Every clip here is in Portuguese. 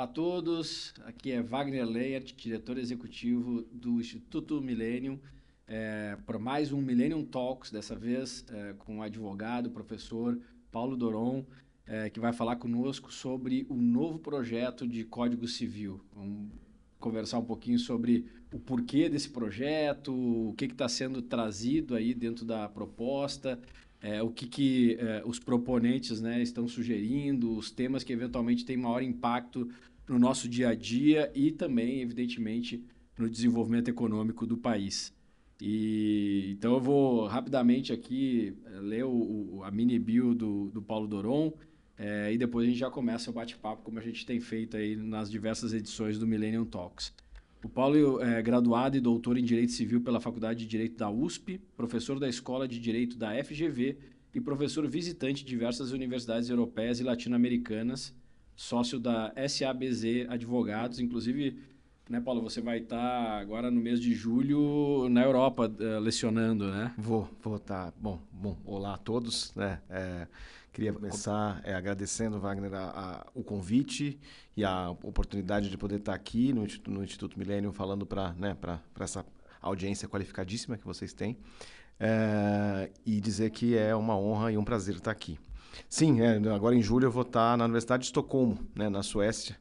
Olá a todos, aqui é Wagner Leert, diretor executivo do Instituto Millennium, para mais um Millennium Talks, dessa vez com o advogado, professor Paulo Doron, que vai falar conosco sobre o novo projeto de Código Civil. Vamos conversar um pouquinho sobre o porquê desse projeto, o que está sendo trazido aí dentro da proposta, o que os proponentes, né, estão sugerindo, os temas que eventualmente têm maior impacto no nosso dia a dia e também, evidentemente, no desenvolvimento econômico do país. Então eu vou rapidamente aqui ler a mini bio do Paulo Doron, e depois a gente já começa o bate-papo, como a gente tem feito aí nas diversas edições do Millennium Talks. O Paulo é graduado e doutor em Direito Civil pela Faculdade de Direito da USP, professor da Escola de Direito da FGV e professor visitante de diversas universidades europeias e latino-americanas, sócio da SABZ Advogados. Inclusive, né, Paulo, você vai estar agora no mês de julho na Europa lecionando, né? Vou estar. Bom, olá a todos, né? Queria começar agradecendo, Wagner, o convite e a oportunidade de poder estar aqui no Instituto Millennium falando para essa audiência qualificadíssima que vocês têm, e dizer que é uma honra e um prazer estar aqui. Sim, agora em julho eu vou estar na Universidade de Estocolmo, né, na Suécia,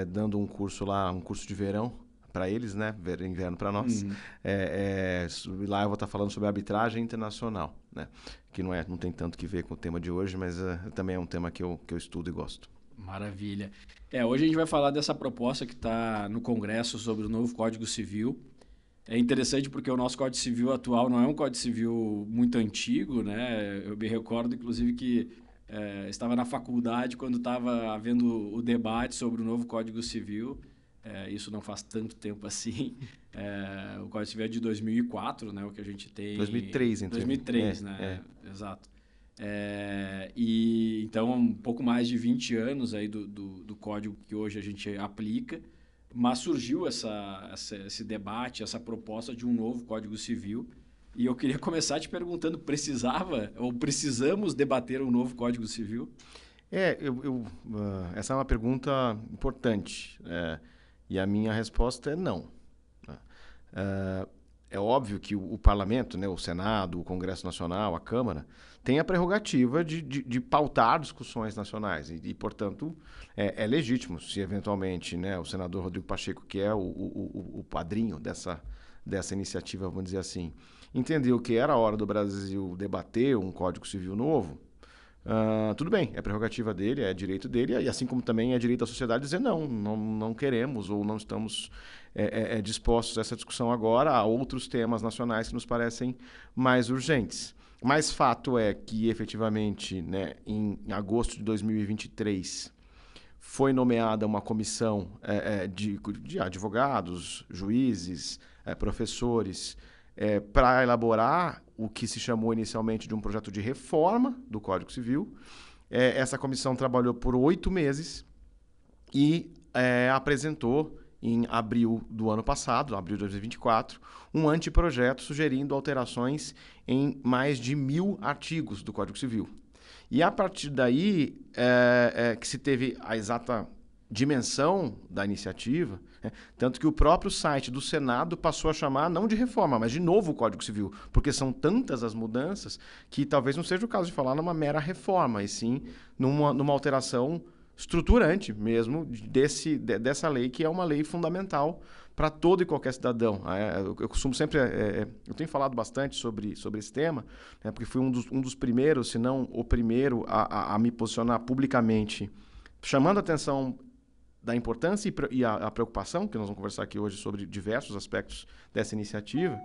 dando um curso lá, um curso de verão para eles, né, inverno para nós. Lá eu vou estar falando sobre arbitragem internacional, né, que não tem tanto que ver com o tema de hoje, mas também é um tema que eu estudo e gosto. Maravilha. Hoje a gente vai falar dessa proposta que está no Congresso sobre o novo Código Civil. É interessante porque o nosso Código Civil atual não é um Código Civil muito antigo, né? Eu me recordo, inclusive, que estava na faculdade quando estava havendo o debate sobre o novo Código Civil. Isso não faz tanto tempo assim. O Código Civil é de 2004, né? O que a gente tem... 2003, então. 2003, né? Exato. E então, um pouco mais de 20 anos aí do código que hoje a gente aplica, mas surgiu esse debate, essa proposta de um novo Código Civil. E eu queria começar te perguntando, precisamos debater um novo Código Civil? Essa é uma pergunta importante, e a minha resposta é não. É óbvio que o Parlamento, né, o Senado, o Congresso Nacional, a Câmara, tem a prerrogativa de pautar discussões nacionais e portanto, é legítimo se eventualmente, né, o senador Rodrigo Pacheco, que é o padrinho dessa iniciativa, vamos dizer assim, entendeu que era a hora do Brasil debater um Código Civil novo. Tudo bem, é prerrogativa dele, é direito dele, e assim como também é direito da sociedade dizer não queremos ou não estamos dispostos a essa discussão agora. Há outros temas nacionais que nos parecem mais urgentes. Mas fato é que, efetivamente, né, em agosto de 2023, foi nomeada uma comissão de advogados, juízes, professores, para elaborar o que se chamou inicialmente de um projeto de reforma do Código Civil. Essa comissão trabalhou por 8 meses e apresentou, em abril do ano passado, abril de 2024, um anteprojeto sugerindo alterações em mais de 1.000 artigos do Código Civil. E a partir daí que se teve a exata dimensão da iniciativa, tanto que o próprio site do Senado passou a chamar não de reforma, mas de novo Código Civil, porque são tantas as mudanças que talvez não seja o caso de falar numa mera reforma, e sim numa alteração estruturante mesmo dessa lei, que é uma lei fundamental para todo e qualquer cidadão. Eu costumo sempre... eu tenho falado bastante sobre esse tema, né, porque fui um dos primeiros, se não o primeiro, a me posicionar publicamente, chamando a atenção da importância e a preocupação, que nós vamos conversar aqui hoje sobre diversos aspectos dessa iniciativa.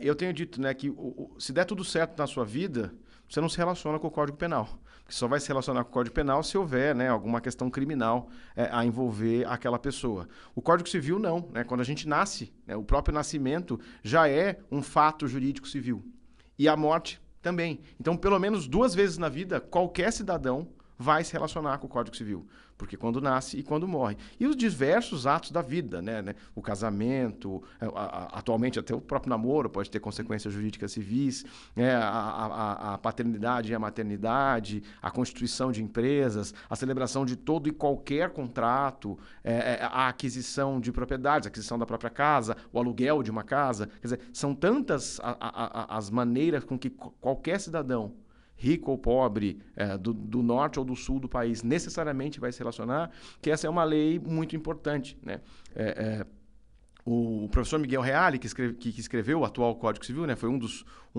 Eu tenho dito, né, que se der tudo certo na sua vida, você não se relaciona com o Código Penal. Porque só vai se relacionar com o Código Penal se houver, né, alguma questão criminal a envolver aquela pessoa. O Código Civil não. Né? Quando a gente nasce, né, o próprio nascimento já é um fato jurídico civil. E a morte também. Então, pelo menos 2 vezes na vida, qualquer cidadão vai se relacionar com o Código Civil, porque quando nasce e quando morre. E os diversos atos da vida, né? O casamento, atualmente até o próprio namoro pode ter consequências jurídicas civis, né? A paternidade e a maternidade, a constituição de empresas, a celebração de todo e qualquer contrato, a aquisição de propriedades, a aquisição da própria casa, o aluguel de uma casa. Quer dizer, são tantas as maneiras com que qualquer cidadão, rico ou pobre, do norte ou do sul do país, necessariamente vai se relacionar, que essa é uma lei muito importante, né? O professor Miguel Reale, que escreveu o atual Código Civil, né, foi um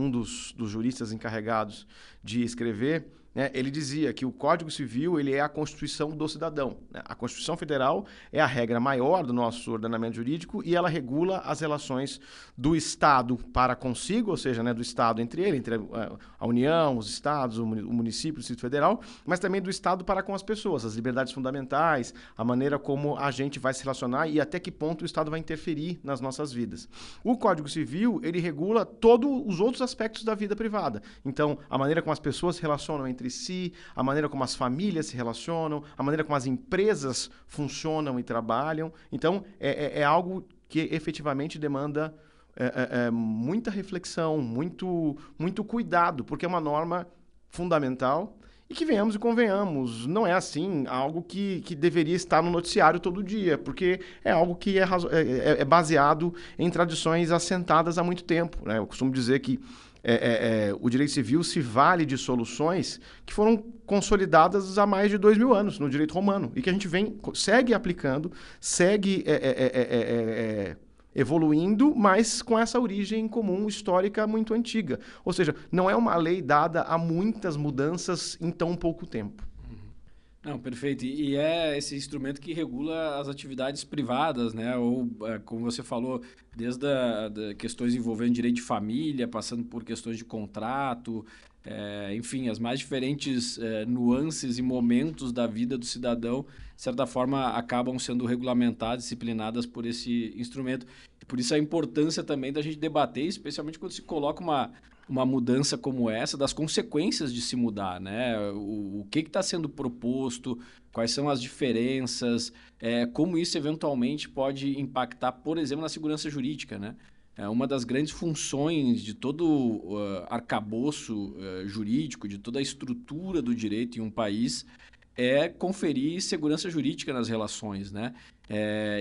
dos juristas encarregados de escrever, né, ele dizia que o Código Civil ele é a Constituição do cidadão, né? A Constituição Federal é a regra maior do nosso ordenamento jurídico e ela regula as relações do Estado para consigo, ou seja, né, do Estado entre ele, entre a União, os Estados, o município, o Distrito Federal, mas também do Estado para com as pessoas, as liberdades fundamentais, a maneira como a gente vai se relacionar e até que ponto o Estado vai interferir nas nossas vidas. O Código Civil, ele regula todos os outros aspectos da vida privada. Então, a maneira como as pessoas se relacionam entre si, a maneira como as famílias se relacionam, a maneira como as empresas funcionam e trabalham. Então, é algo que efetivamente demanda muita reflexão, muito cuidado, porque é uma norma fundamental e que, venhamos e convenhamos, não é assim algo que deveria estar no noticiário todo dia, porque é algo que é baseado em tradições assentadas há muito tempo, né? Eu costumo dizer que o direito civil se vale de soluções que foram consolidadas há mais de 2000 anos no direito romano e que a gente segue aplicando, segue evoluindo, mas com essa origem comum histórica muito antiga. Ou seja, não é uma lei dada a muitas mudanças em tão pouco tempo. Não, perfeito. E é esse instrumento que regula as atividades privadas, né? Ou, como você falou, desde questões envolvendo direito de família, passando por questões de contrato, enfim, as mais diferentes nuances e momentos da vida do cidadão, de certa forma, acabam sendo regulamentadas, disciplinadas por esse instrumento. E por isso a importância também da gente debater, especialmente quando se coloca uma mudança como essa, das consequências de se mudar, né? O que está sendo proposto, quais são as diferenças, como isso eventualmente pode impactar, por exemplo, na segurança jurídica, né? Uma das grandes funções de todo o arcabouço jurídico, de toda a estrutura do direito em um país, é conferir segurança jurídica nas relações, né?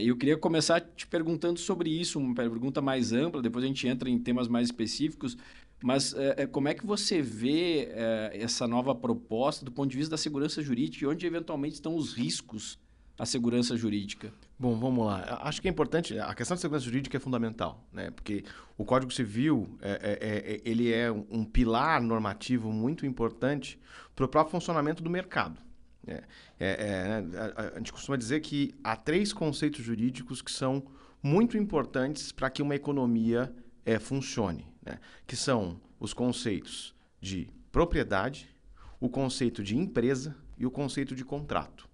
Eu queria começar te perguntando sobre isso, uma pergunta mais ampla, depois a gente entra em temas mais específicos, mas como é que você vê essa nova proposta do ponto de vista da segurança jurídica e onde eventualmente estão os riscos à segurança jurídica? Bom, vamos lá. Acho que é importante, a questão da segurança jurídica é fundamental, né? Porque o Código Civil ele é um pilar normativo muito importante para o próprio funcionamento do mercado. A gente costuma dizer que há 3 conceitos jurídicos que são muito importantes para que uma economia funcione, né? Que são os conceitos de propriedade, o conceito de empresa e o conceito de contrato.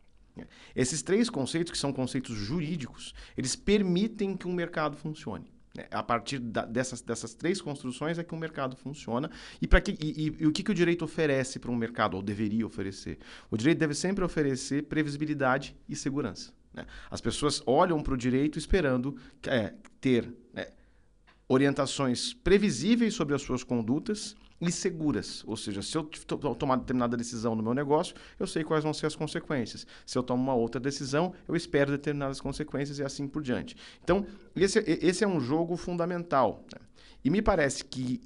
Esses 3 conceitos, que são conceitos jurídicos, eles permitem que um mercado funcione. A partir dessas 3 construções é que o mercado funciona. E o que o direito oferece para um mercado, ou deveria oferecer? O direito deve sempre oferecer previsibilidade e segurança, né? As pessoas olham para o direito esperando ter orientações previsíveis sobre as suas condutas e seguras. Ou seja, se eu tomar determinada decisão no meu negócio, eu sei quais vão ser as consequências. Se eu tomo uma outra decisão, eu espero determinadas consequências e assim por diante. Então, esse é um jogo fundamental, né? E me parece que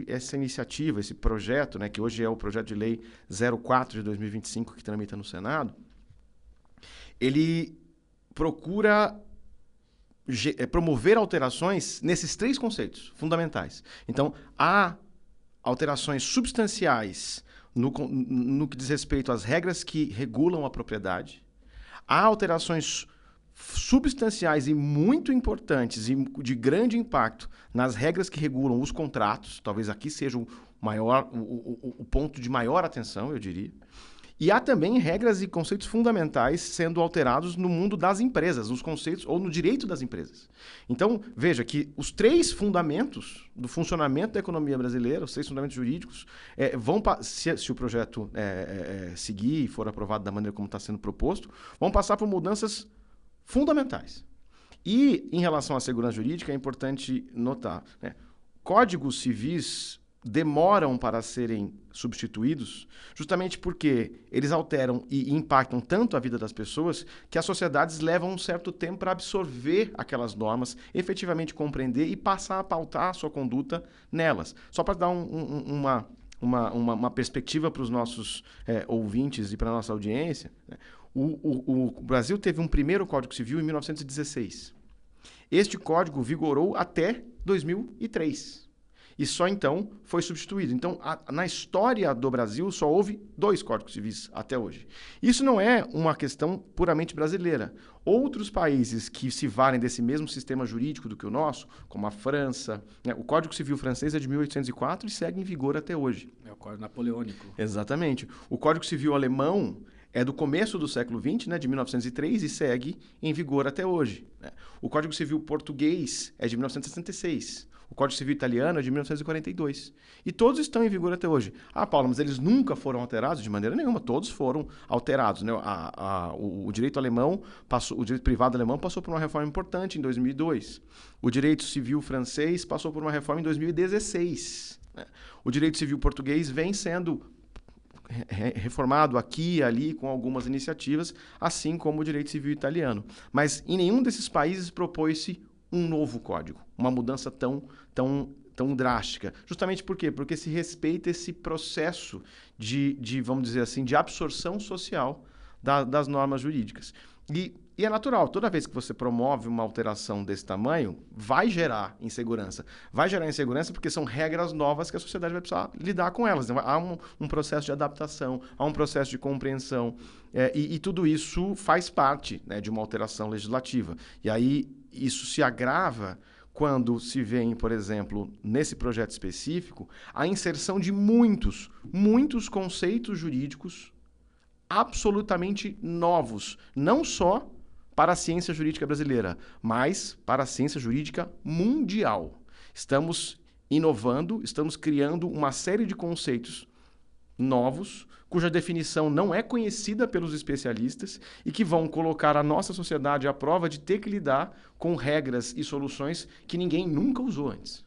essa iniciativa, esse projeto, né, que hoje é o projeto de lei 04 de 2025, que tramita no Senado, ele procura promover alterações nesses 3 conceitos fundamentais. Então, há alterações substanciais no que diz respeito às regras que regulam a propriedade. Há alterações substanciais e muito importantes e de grande impacto nas regras que regulam os contratos. Talvez aqui seja o ponto de maior atenção, eu diria. E há também regras e conceitos fundamentais sendo alterados no mundo das empresas, nos conceitos ou no direito das empresas. Então, veja que os 3 fundamentos do funcionamento da economia brasileira, os 3 fundamentos jurídicos, se o projeto seguir e for aprovado da maneira como está sendo proposto, vão passar por mudanças fundamentais. E, em relação à segurança jurídica, é importante notar, né, códigos civis demoram para serem substituídos justamente porque eles alteram e impactam tanto a vida das pessoas que as sociedades levam um certo tempo para absorver aquelas normas, efetivamente compreender e passar a pautar a sua conduta nelas. Só para dar uma perspectiva para os nossos ouvintes e para a nossa audiência, né? O Brasil teve um primeiro Código Civil em 1916. Este código vigorou até 2003. E só então foi substituído. Então, na história do Brasil, só houve 2 códigos civis até hoje. Isso não é uma questão puramente brasileira. Outros países que se valem desse mesmo sistema jurídico do que o nosso, como a França, né, o Código Civil francês é de 1804 e segue em vigor até hoje. É o Código Napoleônico. Exatamente. O Código Civil alemão é do começo do século XX, né, de 1903, e segue em vigor até hoje, né? O Código Civil português é de 1966. O Código Civil italiano é de 1942. E todos estão em vigor até hoje. Ah, Paulo, mas eles nunca foram alterados? De maneira nenhuma. Todos foram alterados, né? O direito alemão o direito privado alemão passou por uma reforma importante em 2002. O direito civil francês passou por uma reforma em 2016. Né? O direito civil português vem sendo reformado aqui e ali com algumas iniciativas, assim como o direito civil italiano. Mas em nenhum desses países propôs-se um novo código, uma mudança tão drástica. Justamente por quê? Porque se respeita esse processo vamos dizer assim, de absorção social das normas jurídicas. E é natural, toda vez que você promove uma alteração desse tamanho, vai gerar insegurança. Vai gerar insegurança porque são regras novas que a sociedade vai precisar lidar com elas. Há um processo de adaptação, há um processo de compreensão, e tudo isso faz parte, né, de uma alteração legislativa. E aí isso se agrava quando se vê, por exemplo, nesse projeto específico, a inserção de muitos conceitos jurídicos absolutamente novos, não só para a ciência jurídica brasileira, mas para a ciência jurídica mundial. Estamos inovando, estamos criando uma série de conceitos novos, cuja definição não é conhecida pelos especialistas e que vão colocar a nossa sociedade à prova de ter que lidar com regras e soluções que ninguém nunca usou antes.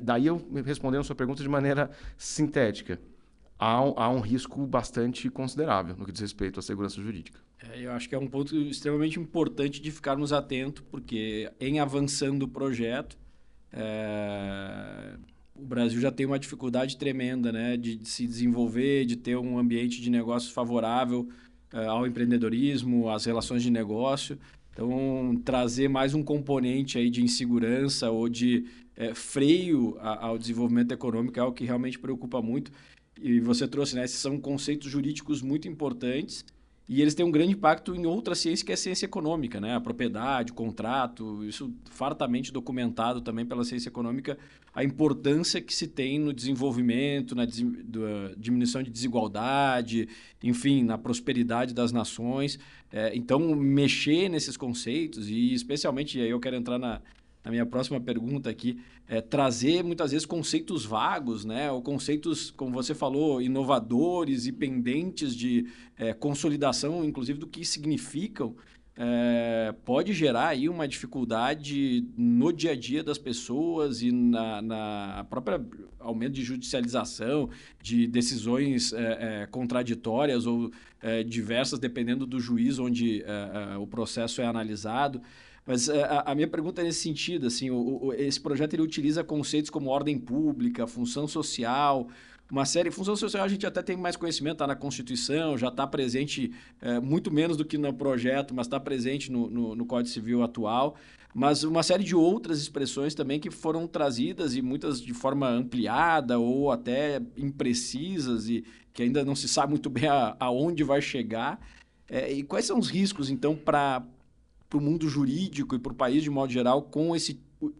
Daí eu respondendo a sua pergunta de maneira sintética. Há um risco bastante considerável no que diz respeito à segurança jurídica. Eu acho que é um ponto extremamente importante de ficarmos atentos, porque em avançando o projeto, o Brasil já tem uma dificuldade tremenda, né, de se desenvolver, de ter um ambiente de negócios favorável ao empreendedorismo, às relações de negócio. Então, trazer mais um componente aí de insegurança ou de freio ao desenvolvimento econômico é algo que realmente preocupa muito. E você trouxe, né, esses são conceitos jurídicos muito importantes e eles têm um grande impacto em outra ciência, que é a ciência econômica, né? A propriedade, o contrato, isso fartamente documentado também pela ciência econômica, a importância que se tem no desenvolvimento, na diminuição de desigualdade, enfim, na prosperidade das nações. Então, mexer nesses conceitos e especialmente, e aí eu quero entrar na minha próxima pergunta aqui, trazer muitas vezes conceitos vagos, né? Ou conceitos, como você falou, inovadores e pendentes de consolidação, inclusive do que significam, pode gerar aí uma dificuldade no dia a dia das pessoas e na própria aumento de judicialização, de decisões contraditórias ou diversas, dependendo do juiz onde o processo é analisado. Mas a minha pergunta é nesse sentido, assim, esse projeto ele utiliza conceitos como ordem pública, função social, uma série... Função social a gente até tem mais conhecimento, está na Constituição, já está presente muito menos do que no projeto, mas está presente no Código Civil atual, mas uma série de outras expressões também que foram trazidas e muitas de forma ampliada ou até imprecisas e que ainda não se sabe muito bem aonde vai chegar. E quais são os riscos, então, para o mundo jurídico e para o país de modo geral com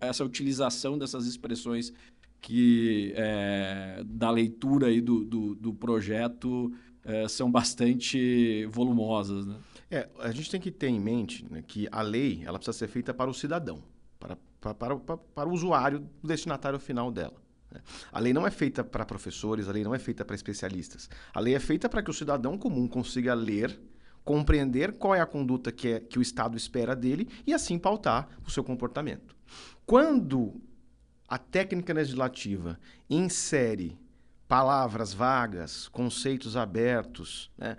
essa utilização dessas expressões que da leitura aí do projeto são bastante volumosas, né? A gente tem que ter em mente, né, que a lei ela precisa ser feita para o cidadão, para o usuário, o destinatário final dela. Né? A lei não é feita para professores, a lei não é feita para especialistas. A lei é feita para que o cidadão comum consiga ler, compreender qual é a conduta que o Estado espera dele e assim pautar o seu comportamento. Quando a técnica legislativa insere palavras vagas, conceitos abertos, né,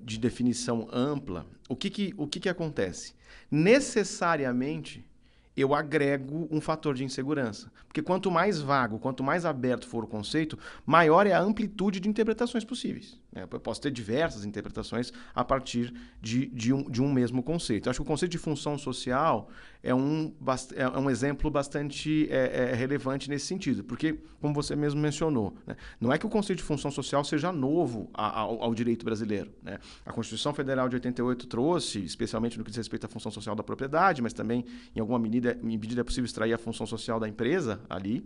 de definição ampla, o que acontece? Necessariamente, eu agrego um fator de insegurança. Porque quanto mais vago, quanto mais aberto for o conceito, maior é a amplitude de interpretações possíveis. Né? Eu posso ter diversas interpretações a partir de um mesmo conceito. Eu acho que o conceito de função social é um exemplo bastante relevante nesse sentido. Porque, como você mesmo mencionou, né? Não é que o conceito de função social seja novo ao direito brasileiro. Né? A Constituição Federal de 88 trouxe, especialmente no que diz respeito à função social da propriedade, mas também, em alguma medida é possível extrair a função social da empresa ali.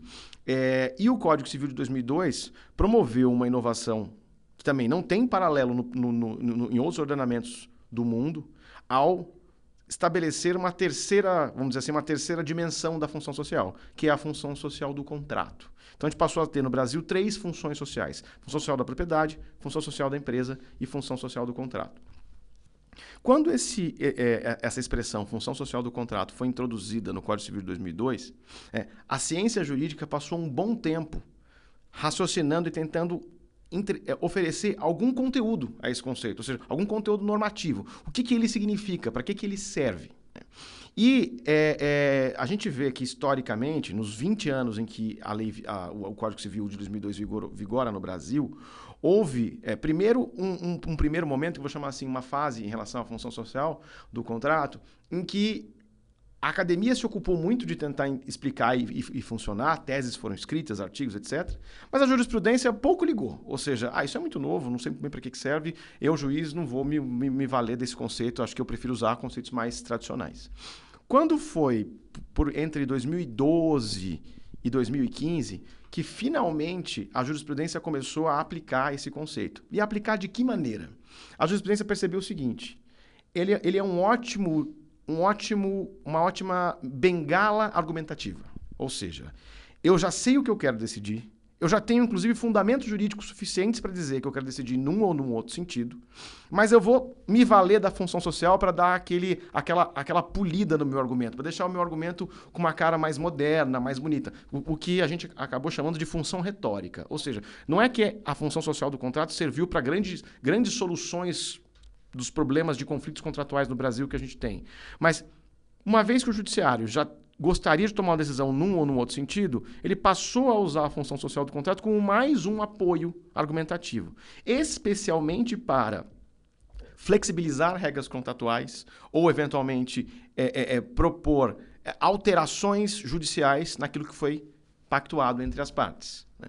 E o Código Civil de 2002 promoveu uma inovação que também não tem paralelo em outros ordenamentos do mundo, ao estabelecer uma terceira, vamos dizer assim, uma terceira dimensão da função social, que é a função social do contrato. Então a gente passou a ter no Brasil 3 funções sociais: função social da propriedade, função social da empresa e função social do contrato. Quando essa expressão, função social do contrato, foi introduzida no Código Civil de 2002, a ciência jurídica passou um bom tempo raciocinando e tentando oferecer algum conteúdo a esse conceito, ou seja, algum conteúdo normativo. O que ele significa? Para que ele serve? E a gente vê que, historicamente, nos 20 anos em que o Código Civil de 2002 vigora no Brasil, houve, primeiro, um primeiro momento, que eu vou chamar assim, uma fase em relação à função social do contrato, em que a academia se ocupou muito de tentar explicar e funcionar, teses foram escritas, artigos, etc. Mas a jurisprudência pouco ligou. Ou seja, isso é muito novo, não sei bem para que serve, eu, juiz, não vou me valer desse conceito, acho que eu prefiro usar conceitos mais tradicionais. Quando foi entre 2012 e 2015 que finalmente a jurisprudência começou a aplicar esse conceito. E aplicar de que maneira? A jurisprudência percebeu o seguinte: ele é uma ótima bengala argumentativa. Ou seja, eu já sei o que eu quero decidir, eu já tenho, inclusive, fundamentos jurídicos suficientes para dizer que eu quero decidir num ou num outro sentido, mas eu vou me valer da função social para dar aquela polida no meu argumento, para deixar o meu argumento com uma cara mais moderna, mais bonita. O que a gente acabou chamando de função retórica. Ou seja, não é que a função social do contrato serviu para grandes soluções dos problemas de conflitos contratuais no Brasil que a gente tem. Mas, uma vez que o judiciário já gostaria de tomar uma decisão num ou num outro sentido, ele passou a usar a função social do contrato como mais um apoio argumentativo, especialmente para flexibilizar regras contratuais ou, eventualmente, propor alterações judiciais naquilo que foi pactuado entre as partes. Né?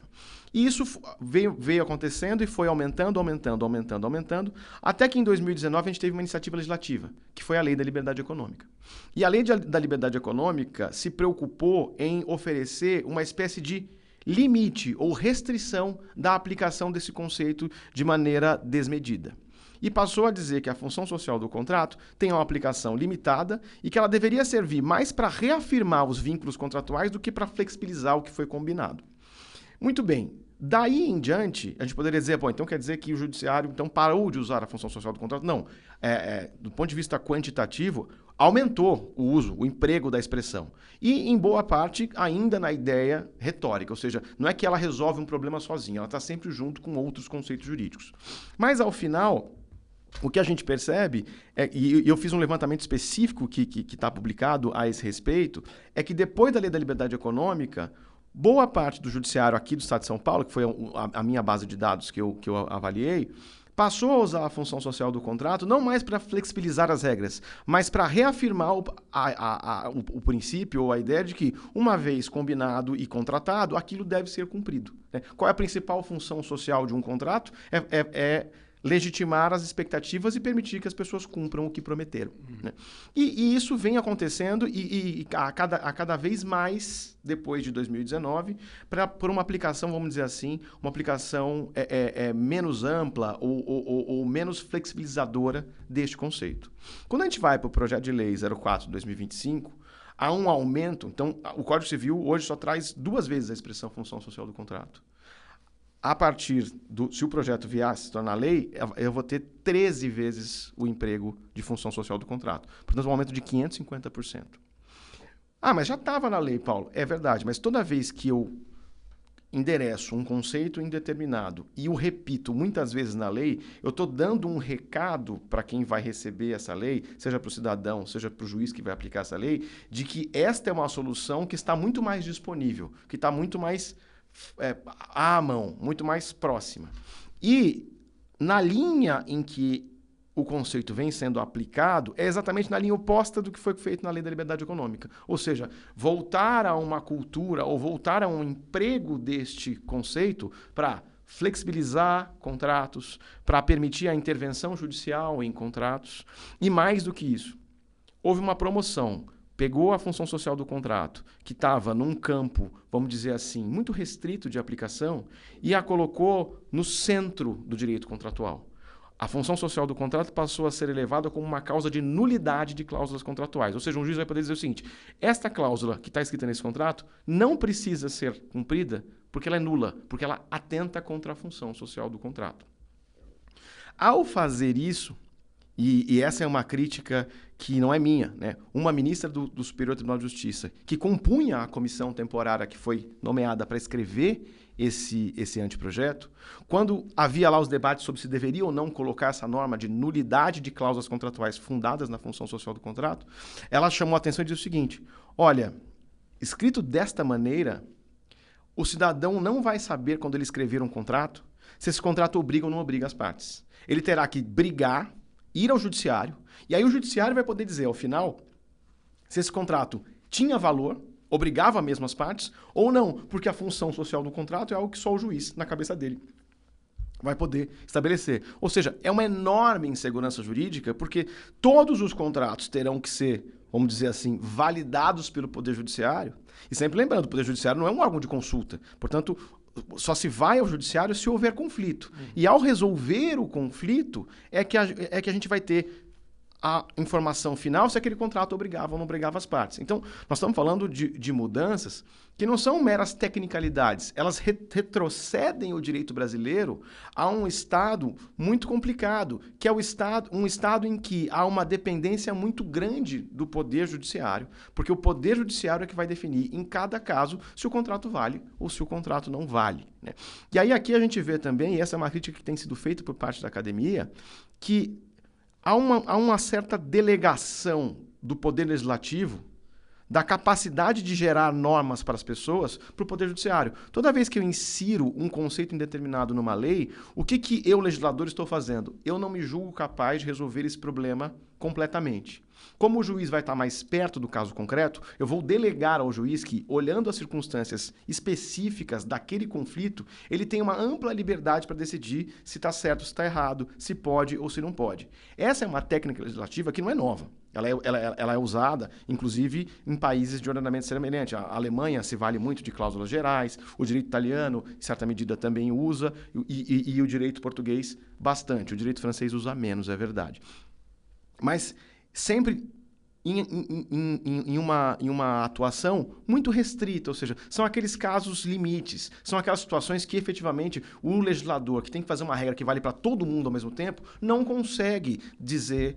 E isso veio acontecendo e foi aumentando, até que em 2019 a gente teve uma iniciativa legislativa, que foi a Lei da Liberdade Econômica. E a Lei da Liberdade Econômica se preocupou em oferecer uma espécie de limite ou restrição da aplicação desse conceito de maneira desmedida. E passou a dizer que a função social do contrato tem uma aplicação limitada e que ela deveria servir mais para reafirmar os vínculos contratuais do que para flexibilizar o que foi combinado. Muito bem. Daí em diante, a gente poderia dizer, então quer dizer que o judiciário parou de usar a função social do contrato? Não. Do ponto de vista quantitativo, aumentou o uso, o emprego da expressão. E, em boa parte, ainda na ideia retórica, ou seja, não é que ela resolve um problema sozinha, ela está sempre junto com outros conceitos jurídicos. Mas, ao final, o que a gente percebe, e eu fiz um levantamento específico que está publicado a esse respeito, é que depois da Lei da Liberdade Econômica, boa parte do judiciário aqui do Estado de São Paulo, que foi a minha base de dados que eu avaliei, passou a usar a função social do contrato não mais para flexibilizar as regras, mas para reafirmar o princípio ou a ideia de que, uma vez combinado e contratado, aquilo deve ser cumprido. Né? Qual é a principal função social de um contrato? É legitimar as expectativas e permitir que as pessoas cumpram o que prometeram. Né? E isso vem acontecendo a cada vez mais depois de 2019, por uma aplicação, vamos dizer assim, uma aplicação menos ampla ou menos flexibilizadora deste conceito. Quando a gente vai para o projeto de lei 04 de 2025, há um aumento. Então, o Código Civil hoje só traz 2 vezes a expressão função social do contrato. A partir se o projeto vier se tornar lei, eu vou ter 13 vezes o emprego de função social do contrato. Portanto, um aumento de 550%. Ah, mas já estava na lei, Paulo. É verdade, mas toda vez que eu endereço um conceito indeterminado e o repito muitas vezes na lei, eu estou dando um recado para quem vai receber essa lei, seja para o cidadão, seja para o juiz que vai aplicar essa lei, de que esta é uma solução que está muito mais disponível, que está muito mais à mão, muito mais próxima. E na linha em que o conceito vem sendo aplicado, é exatamente na linha oposta do que foi feito na Lei da Liberdade Econômica. Ou seja, voltar a uma cultura ou voltar a um emprego deste conceito para flexibilizar contratos, para permitir a intervenção judicial em contratos. E mais do que isso, houve uma promoção. Pegou a função social do contrato, que estava num campo, vamos dizer assim, muito restrito de aplicação, e a colocou no centro do direito contratual. A função social do contrato passou a ser elevada como uma causa de nulidade de cláusulas contratuais. Ou seja, um juiz vai poder dizer o seguinte: esta cláusula que está escrita nesse contrato não precisa ser cumprida porque ela é nula, porque ela atenta contra a função social do contrato. Ao fazer isso, e essa é uma crítica que não é minha, né? Uma ministra do Superior Tribunal de Justiça, que compunha a comissão temporária que foi nomeada para escrever esse anteprojeto, quando havia lá os debates sobre se deveria ou não colocar essa norma de nulidade de cláusulas contratuais fundadas na função social do contrato, ela chamou a atenção e disse o seguinte: olha, escrito desta maneira, o cidadão não vai saber, quando ele escrever um contrato, se esse contrato obriga ou não obriga as partes. Ele terá que brigar, ir ao judiciário, e aí o judiciário vai poder dizer, ao final, se esse contrato tinha valor, obrigava mesmo as partes, ou não, porque a função social do contrato é algo que só o juiz, na cabeça dele, vai poder estabelecer. Ou seja, é uma enorme insegurança jurídica, porque todos os contratos terão que ser, vamos dizer assim, validados pelo Poder Judiciário, e sempre lembrando, o Poder Judiciário não é um órgão de consulta, portanto, só se vai ao judiciário se houver conflito. E ao resolver o conflito, é que a gente vai ter a informação final se aquele contrato obrigava ou não obrigava as partes. Então, nós estamos falando de mudanças que não são meras tecnicalidades. Elas retrocedem o direito brasileiro a um estado muito complicado, que é um estado em que há uma dependência muito grande do Poder Judiciário, porque o Poder Judiciário é que vai definir, em cada caso, se o contrato vale ou se o contrato não vale. Né? E aí aqui a gente vê também, e essa é uma crítica que tem sido feita por parte da academia, que há uma certa delegação do Poder Legislativo da capacidade de gerar normas para as pessoas para o Poder Judiciário. Toda vez que eu insiro um conceito indeterminado numa lei, o que eu, legislador, estou fazendo? Eu não me julgo capaz de resolver esse problema completamente. Como o juiz vai estar mais perto do caso concreto, eu vou delegar ao juiz que, olhando as circunstâncias específicas daquele conflito, ele tem uma ampla liberdade para decidir se está certo, se está errado, se pode ou se não pode. Essa é uma técnica legislativa que não é nova. Ela é usada, inclusive, em países de ordenamento semelhante. A Alemanha se vale muito de cláusulas gerais, o direito italiano, em certa medida, também usa, e o direito português, bastante. O direito francês usa menos, é verdade. Mas sempre em uma atuação muito restrita, ou seja, são aqueles casos limites, são aquelas situações que efetivamente o legislador, que tem que fazer uma regra que vale para todo mundo ao mesmo tempo, não consegue dizer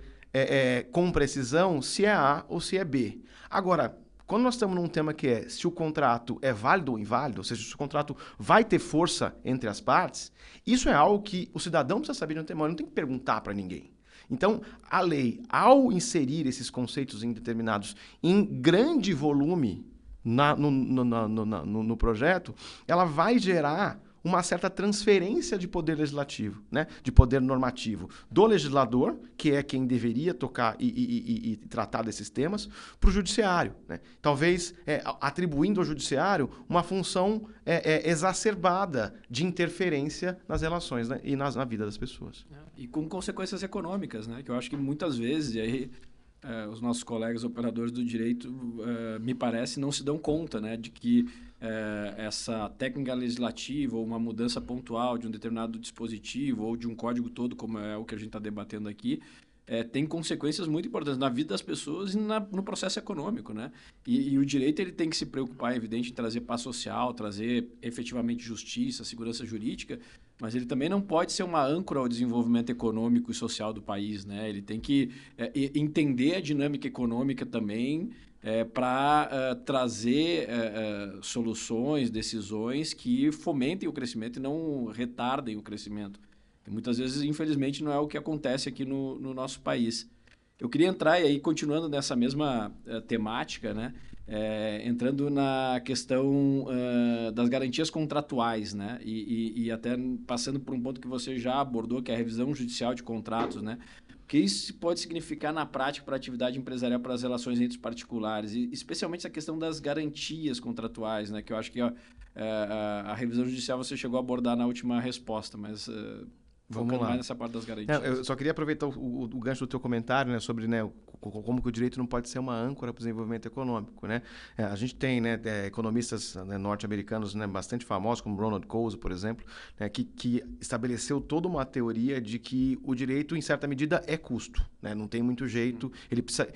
com precisão se é A ou se é B. Agora, quando nós estamos num tema que é se o contrato é válido ou inválido, ou seja, se o contrato vai ter força entre as partes, isso é algo que o cidadão precisa saber de antemão, ele não tem que perguntar para ninguém. Então, a lei, ao inserir esses conceitos indeterminados em grande volume no projeto, ela vai gerar uma certa transferência de poder legislativo, né? De poder normativo do legislador, que é quem deveria tocar e tratar desses temas, para o judiciário, né? Talvez atribuindo ao judiciário uma função exacerbada de interferência nas relações, né? E na vida das pessoas. E com consequências econômicas, né? Que eu acho que muitas vezes, e aí os nossos colegas operadores do direito, me parece, não se dão conta, né? De que essa técnica legislativa ou uma mudança pontual de um determinado dispositivo ou de um código todo, como é o que a gente está debatendo aqui, tem consequências muito importantes na vida das pessoas e no processo econômico, né? E o direito ele tem que se preocupar, é evidente, em trazer paz social, trazer efetivamente justiça, segurança jurídica, mas ele também não pode ser uma âncora ao desenvolvimento econômico e social do país, né? Ele tem que entender a dinâmica econômica também para trazer soluções, decisões que fomentem o crescimento e não retardem o crescimento. E muitas vezes, infelizmente, não é o que acontece aqui no nosso país. Eu queria entrar, e aí, continuando nessa mesma temática, né? Entrando na questão das garantias contratuais, né? E até passando por um ponto que você já abordou, que é a revisão judicial de contratos, né? O que isso pode significar na prática para a atividade empresarial, para as relações entre os particulares, e especialmente essa questão das garantias contratuais, né? Que eu acho que a revisão judicial você chegou a abordar na última resposta, mas focando mais nessa parte das garantias. Eu só queria aproveitar o gancho do teu comentário, né, sobre, né, como que o direito não pode ser uma âncora para o desenvolvimento econômico, né? A gente tem, né, economistas, né, norte-americanos, né, bastante famosos, como Ronald Coase, por exemplo, né, que estabeleceu toda uma teoria de que o direito, em certa medida, é custo, né? Não tem muito jeito. Ele precisa,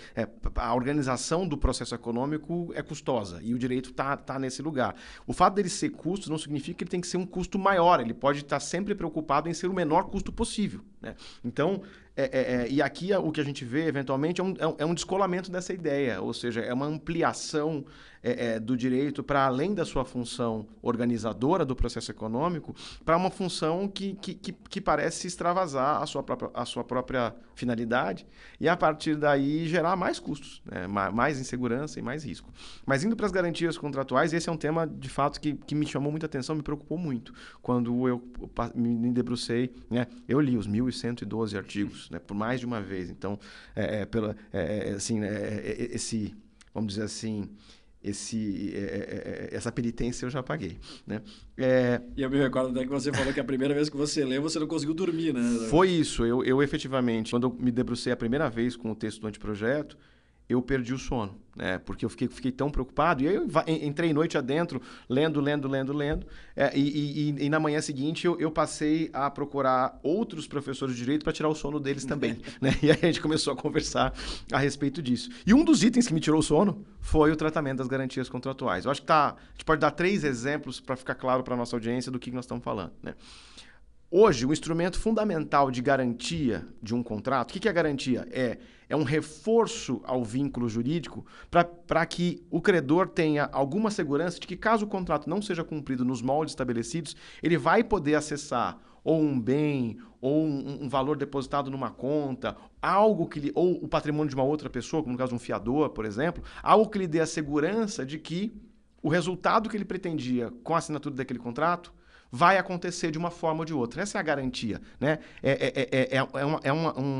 a organização do processo econômico é custosa e o direito tá nesse lugar. O fato dele ser custo não significa que ele tem que ser um custo maior. Ele pode estar sempre preocupado em ser o menor custo possível, né? Então, e aqui o que a gente vê, eventualmente, é um descolamento dessa ideia, ou seja, é uma ampliação do direito para além da sua função organizadora do processo econômico, para uma função que parece extravasar a sua própria finalidade e, a partir daí, gerar mais custos, né? Mais insegurança e mais risco. Mas indo para as garantias contratuais, esse é um tema, de fato, que me chamou muita atenção, me preocupou muito. Quando eu me debrucei, né? Eu li os 1.112 artigos, né, por mais de uma vez. Então, vamos dizer assim, essa penitência eu já paguei, né? E eu me recordo até que você falou que a primeira vez que você leu, você não conseguiu dormir, né? Foi isso. Eu efetivamente, quando eu me debrucei a primeira vez com o texto do anteprojeto, eu perdi o sono, né? Porque eu fiquei tão preocupado. E aí eu entrei noite adentro, lendo. E na manhã seguinte eu passei a procurar outros professores de direito para tirar o sono deles também, né? E aí a gente começou a conversar a respeito disso. E um dos itens que me tirou o sono foi o tratamento das garantias contratuais. Eu acho que a gente pode dar 3 exemplos para ficar claro para a nossa audiência do que nós estamos falando, né? Hoje, o instrumento fundamental de garantia de um contrato, o que é a garantia? É um reforço ao vínculo jurídico para que o credor tenha alguma segurança de que, caso o contrato não seja cumprido nos moldes estabelecidos, ele vai poder acessar ou um bem, ou um valor depositado numa conta, algo ou o patrimônio de uma outra pessoa, como no caso de um fiador, por exemplo, algo que lhe dê a segurança de que o resultado que ele pretendia com a assinatura daquele contrato vai acontecer de uma forma ou de outra. Essa é a garantia, né?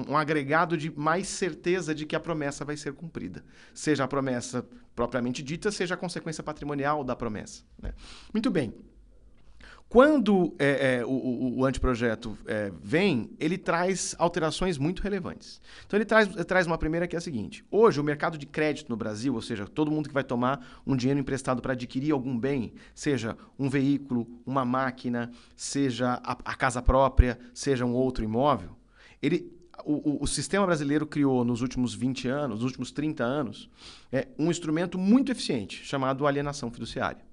Um agregado de mais certeza de que a promessa vai ser cumprida. Seja a promessa propriamente dita, seja a consequência patrimonial da promessa, né? Muito bem. Quando o anteprojeto vem, ele traz alterações muito relevantes. Então, ele traz uma primeira que é a seguinte. Hoje, o mercado de crédito no Brasil, ou seja, todo mundo que vai tomar um dinheiro emprestado para adquirir algum bem, seja um veículo, uma máquina, seja a casa própria, seja um outro imóvel, o sistema brasileiro criou nos últimos 20 anos, nos últimos 30 anos, um instrumento muito eficiente, chamado alienação fiduciária.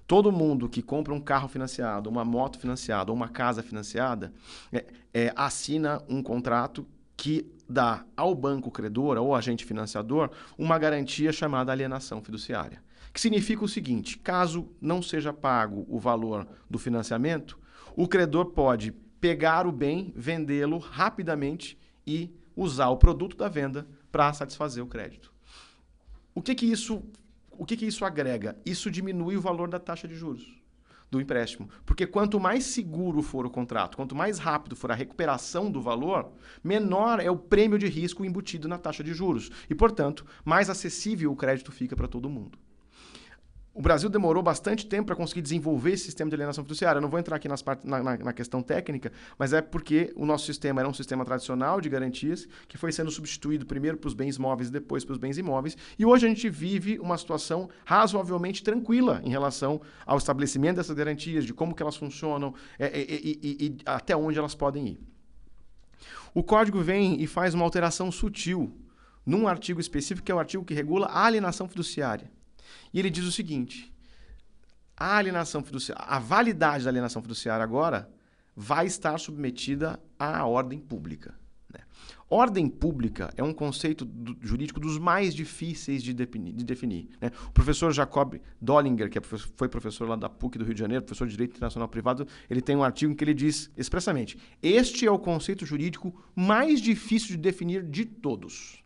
Todo mundo que compra um carro financiado, uma moto financiada ou uma casa financiada, assina um contrato que dá ao banco credor ou agente financiador uma garantia chamada alienação fiduciária. Que significa o seguinte: caso não seja pago o valor do financiamento, o credor pode pegar o bem, vendê-lo rapidamente e usar o produto da venda para satisfazer o crédito. O que isso agrega? Isso diminui o valor da taxa de juros. do empréstimo. Porque quanto mais seguro for o contrato, quanto mais rápido for a recuperação do valor, menor é o prêmio de risco embutido na taxa de juros. E, portanto, mais acessível o crédito fica para todo mundo. O Brasil demorou bastante tempo para conseguir desenvolver esse sistema de alienação fiduciária. Eu não vou entrar aqui na questão técnica, mas é porque o nosso sistema era um sistema tradicional de garantias que foi sendo substituído primeiro para os bens móveis e depois para os bens imóveis. E hoje a gente vive uma situação razoavelmente tranquila em relação ao estabelecimento dessas garantias, de como que elas funcionam e até onde elas podem ir. O Código vem e faz uma alteração sutil num artigo específico, que é o artigo que regula a alienação fiduciária. E ele diz o seguinte: a alienação fiduciária, a validade da alienação fiduciária agora vai estar submetida à ordem pública. Né? Ordem pública é um conceito jurídico dos mais difíceis de definir. Né? O professor Jacob Dollinger, que foi professor lá da PUC do Rio de Janeiro, professor de Direito Internacional Privado, ele tem um artigo em que ele diz expressamente: este é o conceito jurídico mais difícil de definir de todos.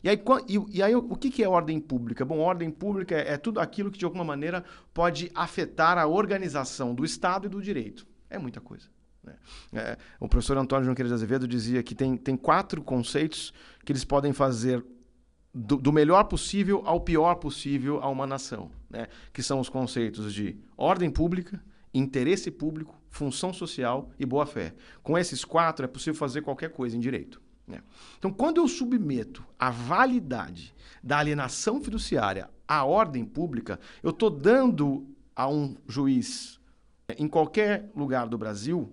E aí, o que é ordem pública? Bom, ordem pública é tudo aquilo que, de alguma maneira, pode afetar a organização do Estado e do direito. É muita coisa. Né? O professor Antônio Junqueira de Azevedo dizia que tem 4 conceitos que eles podem fazer do melhor possível ao pior possível a uma nação. Né? Que são os conceitos de ordem pública, interesse público, função social e boa-fé. Com esses 4 é possível fazer qualquer coisa em direito. Então, quando eu submeto a validade da alienação fiduciária à ordem pública, eu estou dando a um juiz, em qualquer lugar do Brasil,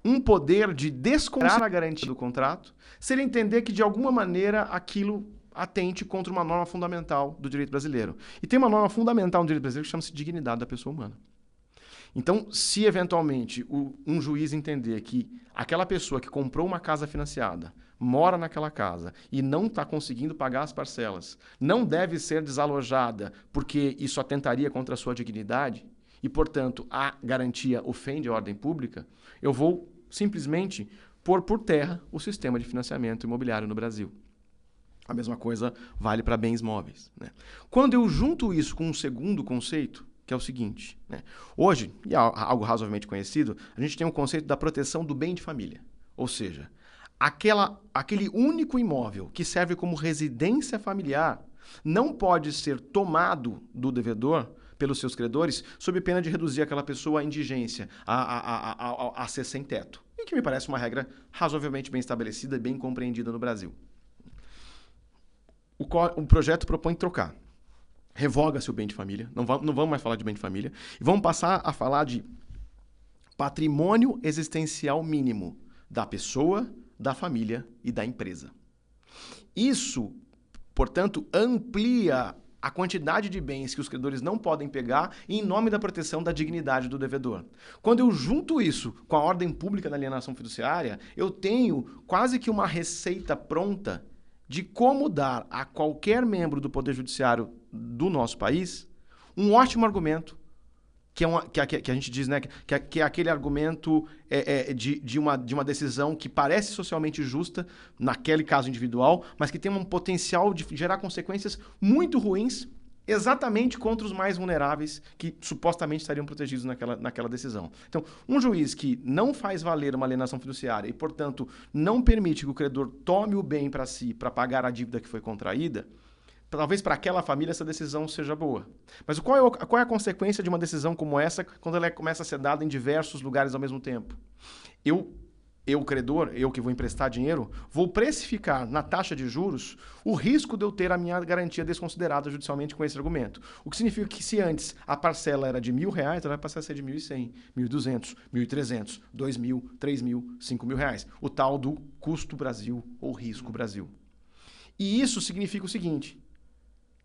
um poder de desconsiderar a garantia do contrato, se ele entender que, de alguma maneira, aquilo atente contra uma norma fundamental do direito brasileiro. E tem uma norma fundamental no direito brasileiro que chama-se dignidade da pessoa humana. Então, se eventualmente um juiz entender que aquela pessoa que comprou uma casa financiada, mora naquela casa e não está conseguindo pagar as parcelas, não deve ser desalojada porque isso atentaria contra a sua dignidade e, portanto, a garantia ofende a ordem pública, eu vou simplesmente pôr por terra o sistema de financiamento imobiliário no Brasil. A mesma coisa vale para bens móveis. Né? Quando eu junto isso com um segundo conceito, que é o seguinte, né? Hoje, e é algo razoavelmente conhecido, a gente tem um conceito da proteção do bem de família. Ou seja, aquele único imóvel que serve como residência familiar não pode ser tomado do devedor pelos seus credores sob pena de reduzir aquela pessoa à indigência, a ser sem teto. E que me parece uma regra razoavelmente bem estabelecida e bem compreendida no Brasil. O projeto propõe trocar. Revoga-se o bem de família, não vamos mais falar de bem de família, e vamos passar a falar de patrimônio existencial mínimo da pessoa, da família e da empresa. Isso, portanto, amplia a quantidade de bens que os credores não podem pegar em nome da proteção da dignidade do devedor. Quando eu junto isso com a ordem pública da alienação fiduciária, eu tenho quase que uma receita pronta de como dar a qualquer membro do Poder Judiciário do nosso país um ótimo argumento, que a gente diz, né, que é aquele argumento de uma decisão que parece socialmente justa naquele caso individual, mas que tem um potencial de gerar consequências muito ruins exatamente contra os mais vulneráveis que supostamente estariam protegidos naquela decisão. Então, um juiz que não faz valer uma alienação fiduciária e, portanto, não permite que o credor tome o bem para si para pagar a dívida que foi contraída, talvez para aquela família essa decisão seja boa. Mas qual é a consequência de uma decisão como essa quando ela começa a ser dada em diversos lugares ao mesmo tempo? Eu, credor, eu que vou emprestar dinheiro, vou precificar na taxa de juros o risco de eu ter a minha garantia desconsiderada judicialmente com esse argumento. O que significa que se antes a parcela era de R$1.000, ela vai passar a ser de R$1.100, R$1.200, R$1.300, R$2.000, R$3.000, R$5.000. O tal do custo Brasil ou risco Brasil. E isso significa o seguinte: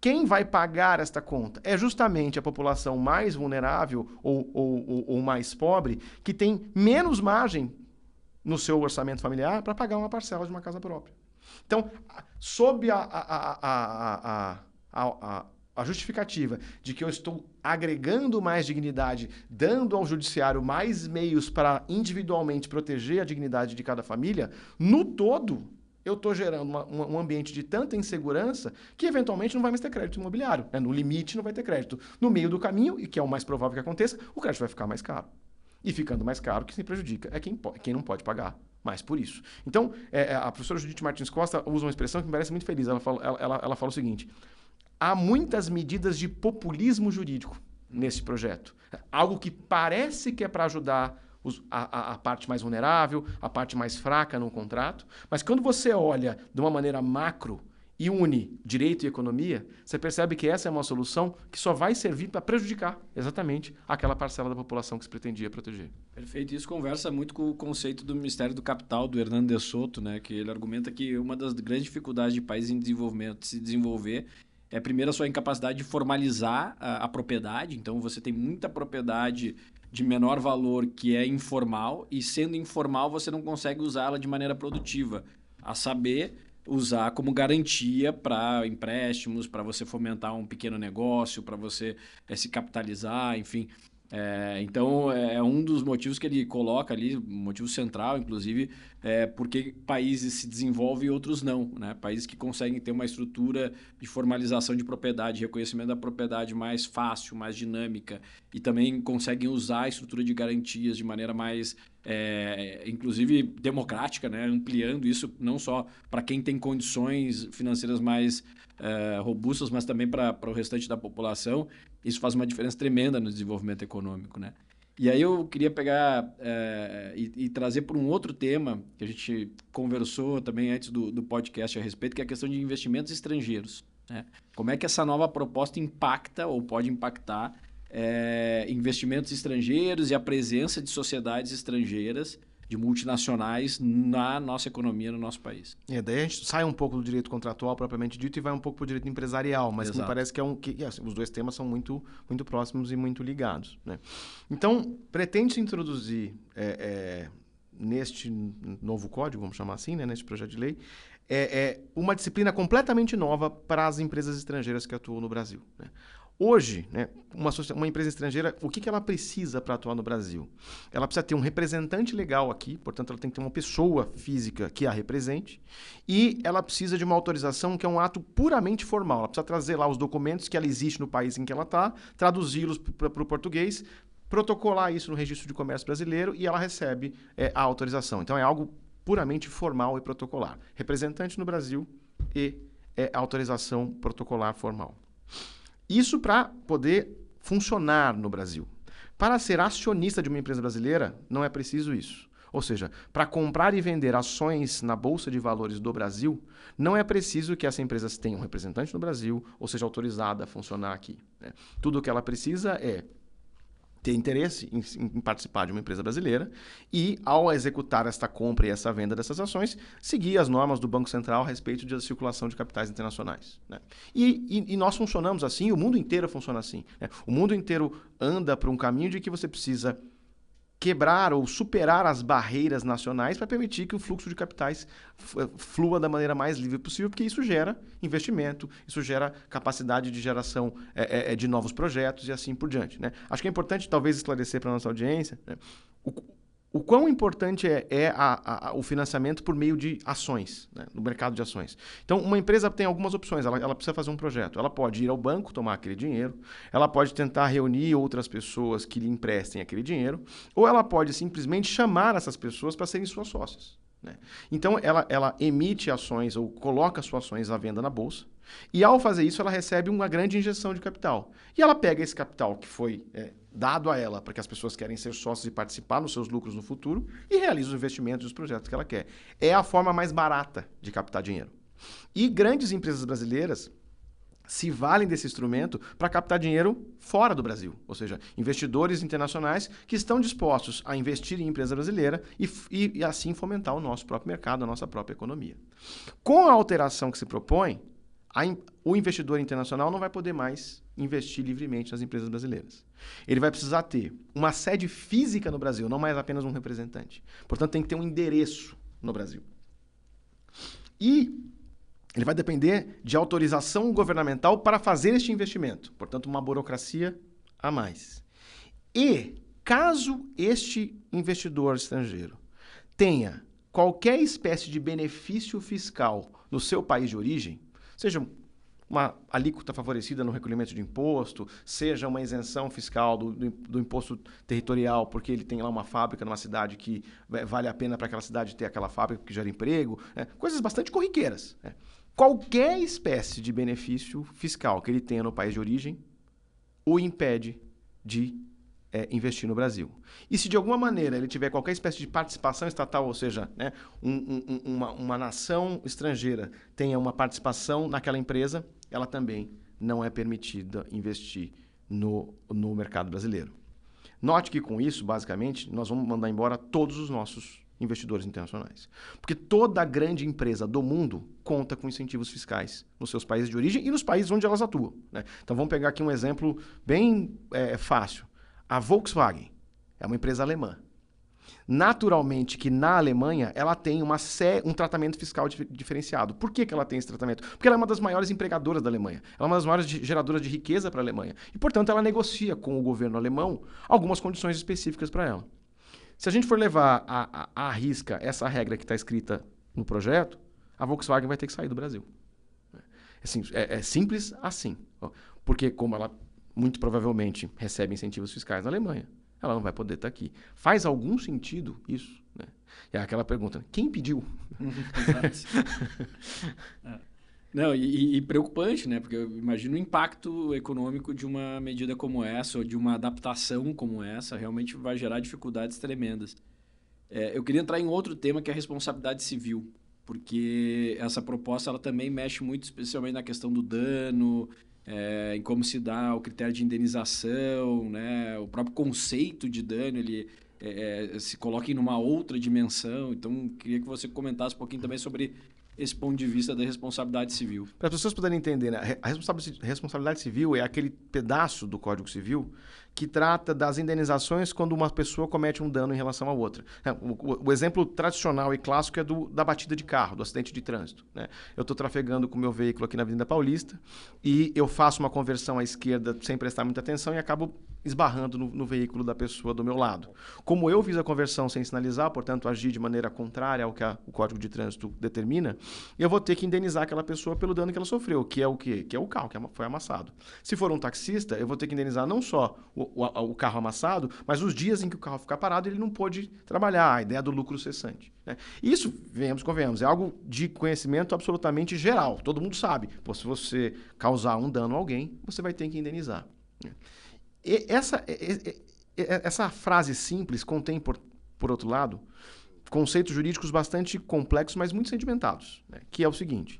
quem vai pagar esta conta é justamente a população mais vulnerável ou mais pobre, que tem menos margem no seu orçamento familiar para pagar uma parcela de uma casa própria. Então, sob a justificativa de que eu estou agregando mais dignidade, dando ao judiciário mais meios para individualmente proteger a dignidade de cada família, no todo, eu estou gerando um ambiente de tanta insegurança que eventualmente não vai mais ter crédito imobiliário. Né? No limite não vai ter crédito. No meio do caminho, e que é o mais provável que aconteça, o crédito vai ficar mais caro. E ficando mais caro, o que se prejudica é quem não pode pagar mais por isso. Então, a professora Judite Martins Costa usa uma expressão que me parece muito feliz. Ela fala o seguinte: há muitas medidas de populismo jurídico nesse projeto. Algo que parece que é para ajudar a parte mais vulnerável, a parte mais fraca no contrato, mas quando você olha de uma maneira macro e une direito e economia, você percebe que essa é uma solução que só vai servir para prejudicar exatamente aquela parcela da população que se pretendia proteger. Perfeito. Isso conversa muito com o conceito do Ministério do Capital, do Hernando de Soto, né? Que ele argumenta que uma das grandes dificuldades de países em desenvolvimento de se desenvolver é, primeiro, a sua incapacidade de formalizar a propriedade. Então, você tem muita propriedade de menor valor que é informal, e sendo informal, você não consegue usá-la de maneira produtiva, a saber, usar como garantia para empréstimos, para você fomentar um pequeno negócio, para você se capitalizar, enfim. Então, é um dos motivos que ele coloca ali, motivo central, inclusive, porque países se desenvolvem e outros não, né? Países que conseguem ter uma estrutura de formalização de propriedade, reconhecimento da propriedade mais fácil, mais dinâmica, e também conseguem usar a estrutura de garantias de maneira mais, inclusive, democrática, né? Ampliando isso não só para quem tem condições financeiras mais robustas, mas também para o restante da população. Isso faz uma diferença tremenda no desenvolvimento econômico, né? E aí eu queria pegar e trazer para um outro tema que a gente conversou também antes do podcast a respeito, que é a questão de investimentos estrangeiros, né? Como é que essa nova proposta impacta ou pode impactar investimentos estrangeiros e a presença de sociedades estrangeiras, de multinacionais na nossa economia, no nosso país. Daí a gente sai um pouco do direito contratual propriamente dito e vai um pouco para o direito empresarial, mas Exato. me parece que os dois temas são muito, muito próximos e muito ligados, né? Então, pretende-se introduzir neste novo código, vamos chamar assim, né, neste projeto de lei, uma disciplina completamente nova para as empresas estrangeiras que atuam no Brasil, né? Hoje, né, uma empresa estrangeira, o que ela precisa para atuar no Brasil? Ela precisa ter um representante legal aqui, portanto, ela tem que ter uma pessoa física que a represente, e ela precisa de uma autorização que é um ato puramente formal. Ela precisa trazer lá os documentos que ela existe no país em que ela está, traduzi-los para o português, protocolar isso no Registro de Comércio Brasileiro e ela recebe a autorização. Então, é algo puramente formal e protocolar. Representante no Brasil e autorização protocolar formal. Isso para poder funcionar no Brasil. Para ser acionista de uma empresa brasileira, não é preciso isso. Ou seja, para comprar e vender ações na Bolsa de Valores do Brasil, não é preciso que essa empresa tenha um representante no Brasil ou seja autorizada a funcionar aqui, né? Tudo o que ela precisa é ter interesse em participar de uma empresa brasileira e, ao executar esta compra e essa venda dessas ações, seguir as normas do Banco Central a respeito da circulação de capitais internacionais, né? E nós funcionamos assim, o mundo inteiro funciona assim, né? O mundo inteiro anda por um caminho de que você precisa quebrar ou superar as barreiras nacionais para permitir que o fluxo de capitais flua da maneira mais livre possível, porque isso gera investimento, isso gera capacidade de geração de novos projetos e assim por diante, né? Acho que é importante, talvez, esclarecer para a nossa audiência, né, o quão importante o financiamento por meio de ações, né, no mercado de ações. Então, uma empresa tem algumas opções. Ela precisa fazer um projeto. Ela pode ir ao banco, tomar aquele dinheiro. Ela pode tentar reunir outras pessoas que lhe emprestem aquele dinheiro. Ou ela pode simplesmente chamar essas pessoas para serem suas sócias, né? Então, ela emite ações ou coloca suas ações à venda na bolsa. E, ao fazer isso, ela recebe uma grande injeção de capital. E ela pega esse capital que foi dado a ela para que as pessoas querem ser sócios e participar nos seus lucros no futuro e realiza os investimentos e os projetos que ela quer. É a forma mais barata de captar dinheiro. E grandes empresas brasileiras se valem desse instrumento para captar dinheiro fora do Brasil. Ou seja, investidores internacionais que estão dispostos a investir em empresa brasileira e assim fomentar o nosso próprio mercado, a nossa própria economia. Com a alteração que se propõe, o investidor internacional não vai poder mais investir livremente nas empresas brasileiras. Ele vai precisar ter uma sede física no Brasil, não mais apenas um representante. Portanto, tem que ter um endereço no Brasil. E ele vai depender de autorização governamental para fazer este investimento. Portanto, uma burocracia a mais. E, caso este investidor estrangeiro tenha qualquer espécie de benefício fiscal no seu país de origem, seja uma alíquota favorecida no recolhimento de imposto, seja uma isenção fiscal do imposto territorial, porque ele tem lá uma fábrica numa cidade que vale a pena para aquela cidade ter aquela fábrica que gera emprego, coisas bastante corriqueiras. Qualquer espécie de benefício fiscal que ele tenha no país de origem o impede de investir no Brasil. E se de alguma maneira ele tiver qualquer espécie de participação estatal, ou seja, uma nação estrangeira tenha uma participação naquela empresa, ela também não é permitida investir no mercado brasileiro. Note que com isso, basicamente, nós vamos mandar embora todos os nossos investidores internacionais. Porque toda grande empresa do mundo conta com incentivos fiscais nos seus países de origem e nos países onde elas atuam. Então vamos pegar aqui um exemplo bem fácil. A Volkswagen é uma empresa alemã. Naturalmente que na Alemanha ela tem um tratamento fiscal diferenciado. Por que ela tem esse tratamento? Porque ela é uma das maiores empregadoras da Alemanha. Ela é uma das maiores geradoras de riqueza para a Alemanha. E, portanto, ela negocia com o governo alemão algumas condições específicas para ela. Se a gente for levar à risca essa regra que está escrita no projeto, a Volkswagen vai ter que sair do Brasil. É simples assim. Porque como ela muito provavelmente recebe incentivos fiscais na Alemanha, ela não vai poder estar aqui. Faz algum sentido isso? É aquela pergunta, quem pediu? Não, e preocupante, né? Porque eu imagino o impacto econômico de uma medida como essa, ou de uma adaptação como essa, realmente vai gerar dificuldades tremendas. Eu queria entrar em outro tema, que é a responsabilidade civil, porque essa proposta ela também mexe muito, especialmente na questão do dano, em como se dá o critério de indenização, né? O próprio conceito de dano, ele se coloca em uma outra dimensão. Então, queria que você comentasse um pouquinho também sobre esse ponto de vista da responsabilidade civil. Para as pessoas poderem entender, né? A responsabilidade civil é aquele pedaço do Código Civil que trata das indenizações quando uma pessoa comete um dano em relação a outra. O exemplo tradicional e clássico é da batida de carro, do acidente de trânsito. Eu estou trafegando com o meu veículo aqui na Avenida Paulista e eu faço uma conversão à esquerda sem prestar muita atenção e acabo esbarrando no veículo da pessoa do meu lado. Como eu fiz a conversão sem sinalizar, portanto, agi de maneira contrária ao que o Código de Trânsito determina, eu vou ter que indenizar aquela pessoa pelo dano que ela sofreu, que é o quê? Que é o carro que foi amassado. Se for um taxista, eu vou ter que indenizar não só o carro amassado, mas os dias em que o carro ficar parado, ele não pôde trabalhar, a ideia do lucro cessante. Isso, convenhamos, é algo de conhecimento absolutamente geral. Todo mundo sabe. Se você causar um dano a alguém, você vai ter que indenizar. E essa frase simples contém, por outro lado, conceitos jurídicos bastante complexos, mas muito sedimentados, que é o seguinte: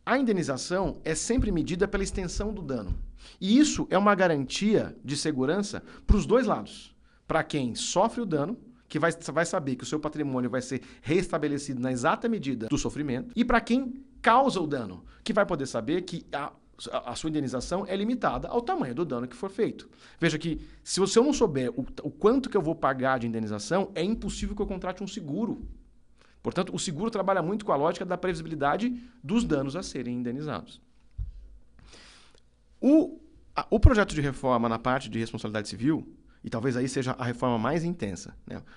a indenização é sempre medida pela extensão do dano. E isso é uma garantia de segurança para os dois lados. Para quem sofre o dano, que vai saber que o seu patrimônio vai ser restabelecido na exata medida do sofrimento, e para quem causa o dano, que vai poder saber que a sua indenização é limitada ao tamanho do dano que for feito. Veja que, se eu não souber o quanto que eu vou pagar de indenização, é impossível que eu contrate um seguro. Portanto, o seguro trabalha muito com a lógica da previsibilidade dos danos a serem indenizados. O projeto de reforma na parte de responsabilidade civil, e talvez aí seja a reforma mais intensa.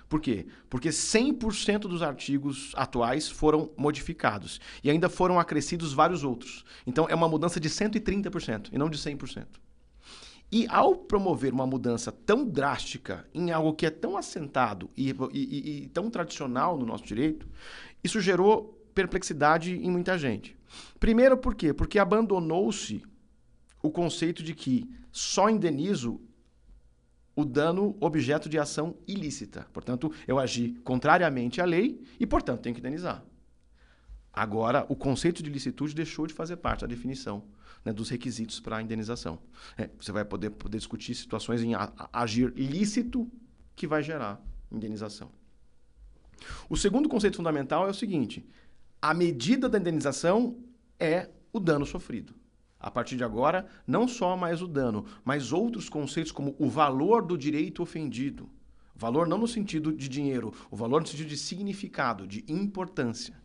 Por quê? Porque 100% dos artigos atuais foram modificados e ainda foram acrescidos vários outros. Então, é uma mudança de 130% e não de 100%. E ao promover uma mudança tão drástica em algo que é tão assentado e tão tradicional no nosso direito, isso gerou perplexidade em muita gente. Primeiro, por quê? Porque abandonou-se o conceito de que só indenizo o dano objeto de ação ilícita. Portanto, eu agi contrariamente à lei e, portanto, tenho que indenizar. Agora, o conceito de licitude deixou de fazer parte da definição, dos requisitos para a indenização. Você vai poder discutir situações em agir lícito que vai gerar indenização. O segundo conceito fundamental é o seguinte: a medida da indenização é o dano sofrido. A partir de agora, não só mais o dano, mas outros conceitos como o valor do direito ofendido. Valor não no sentido de dinheiro, o valor no sentido de significado, de importância.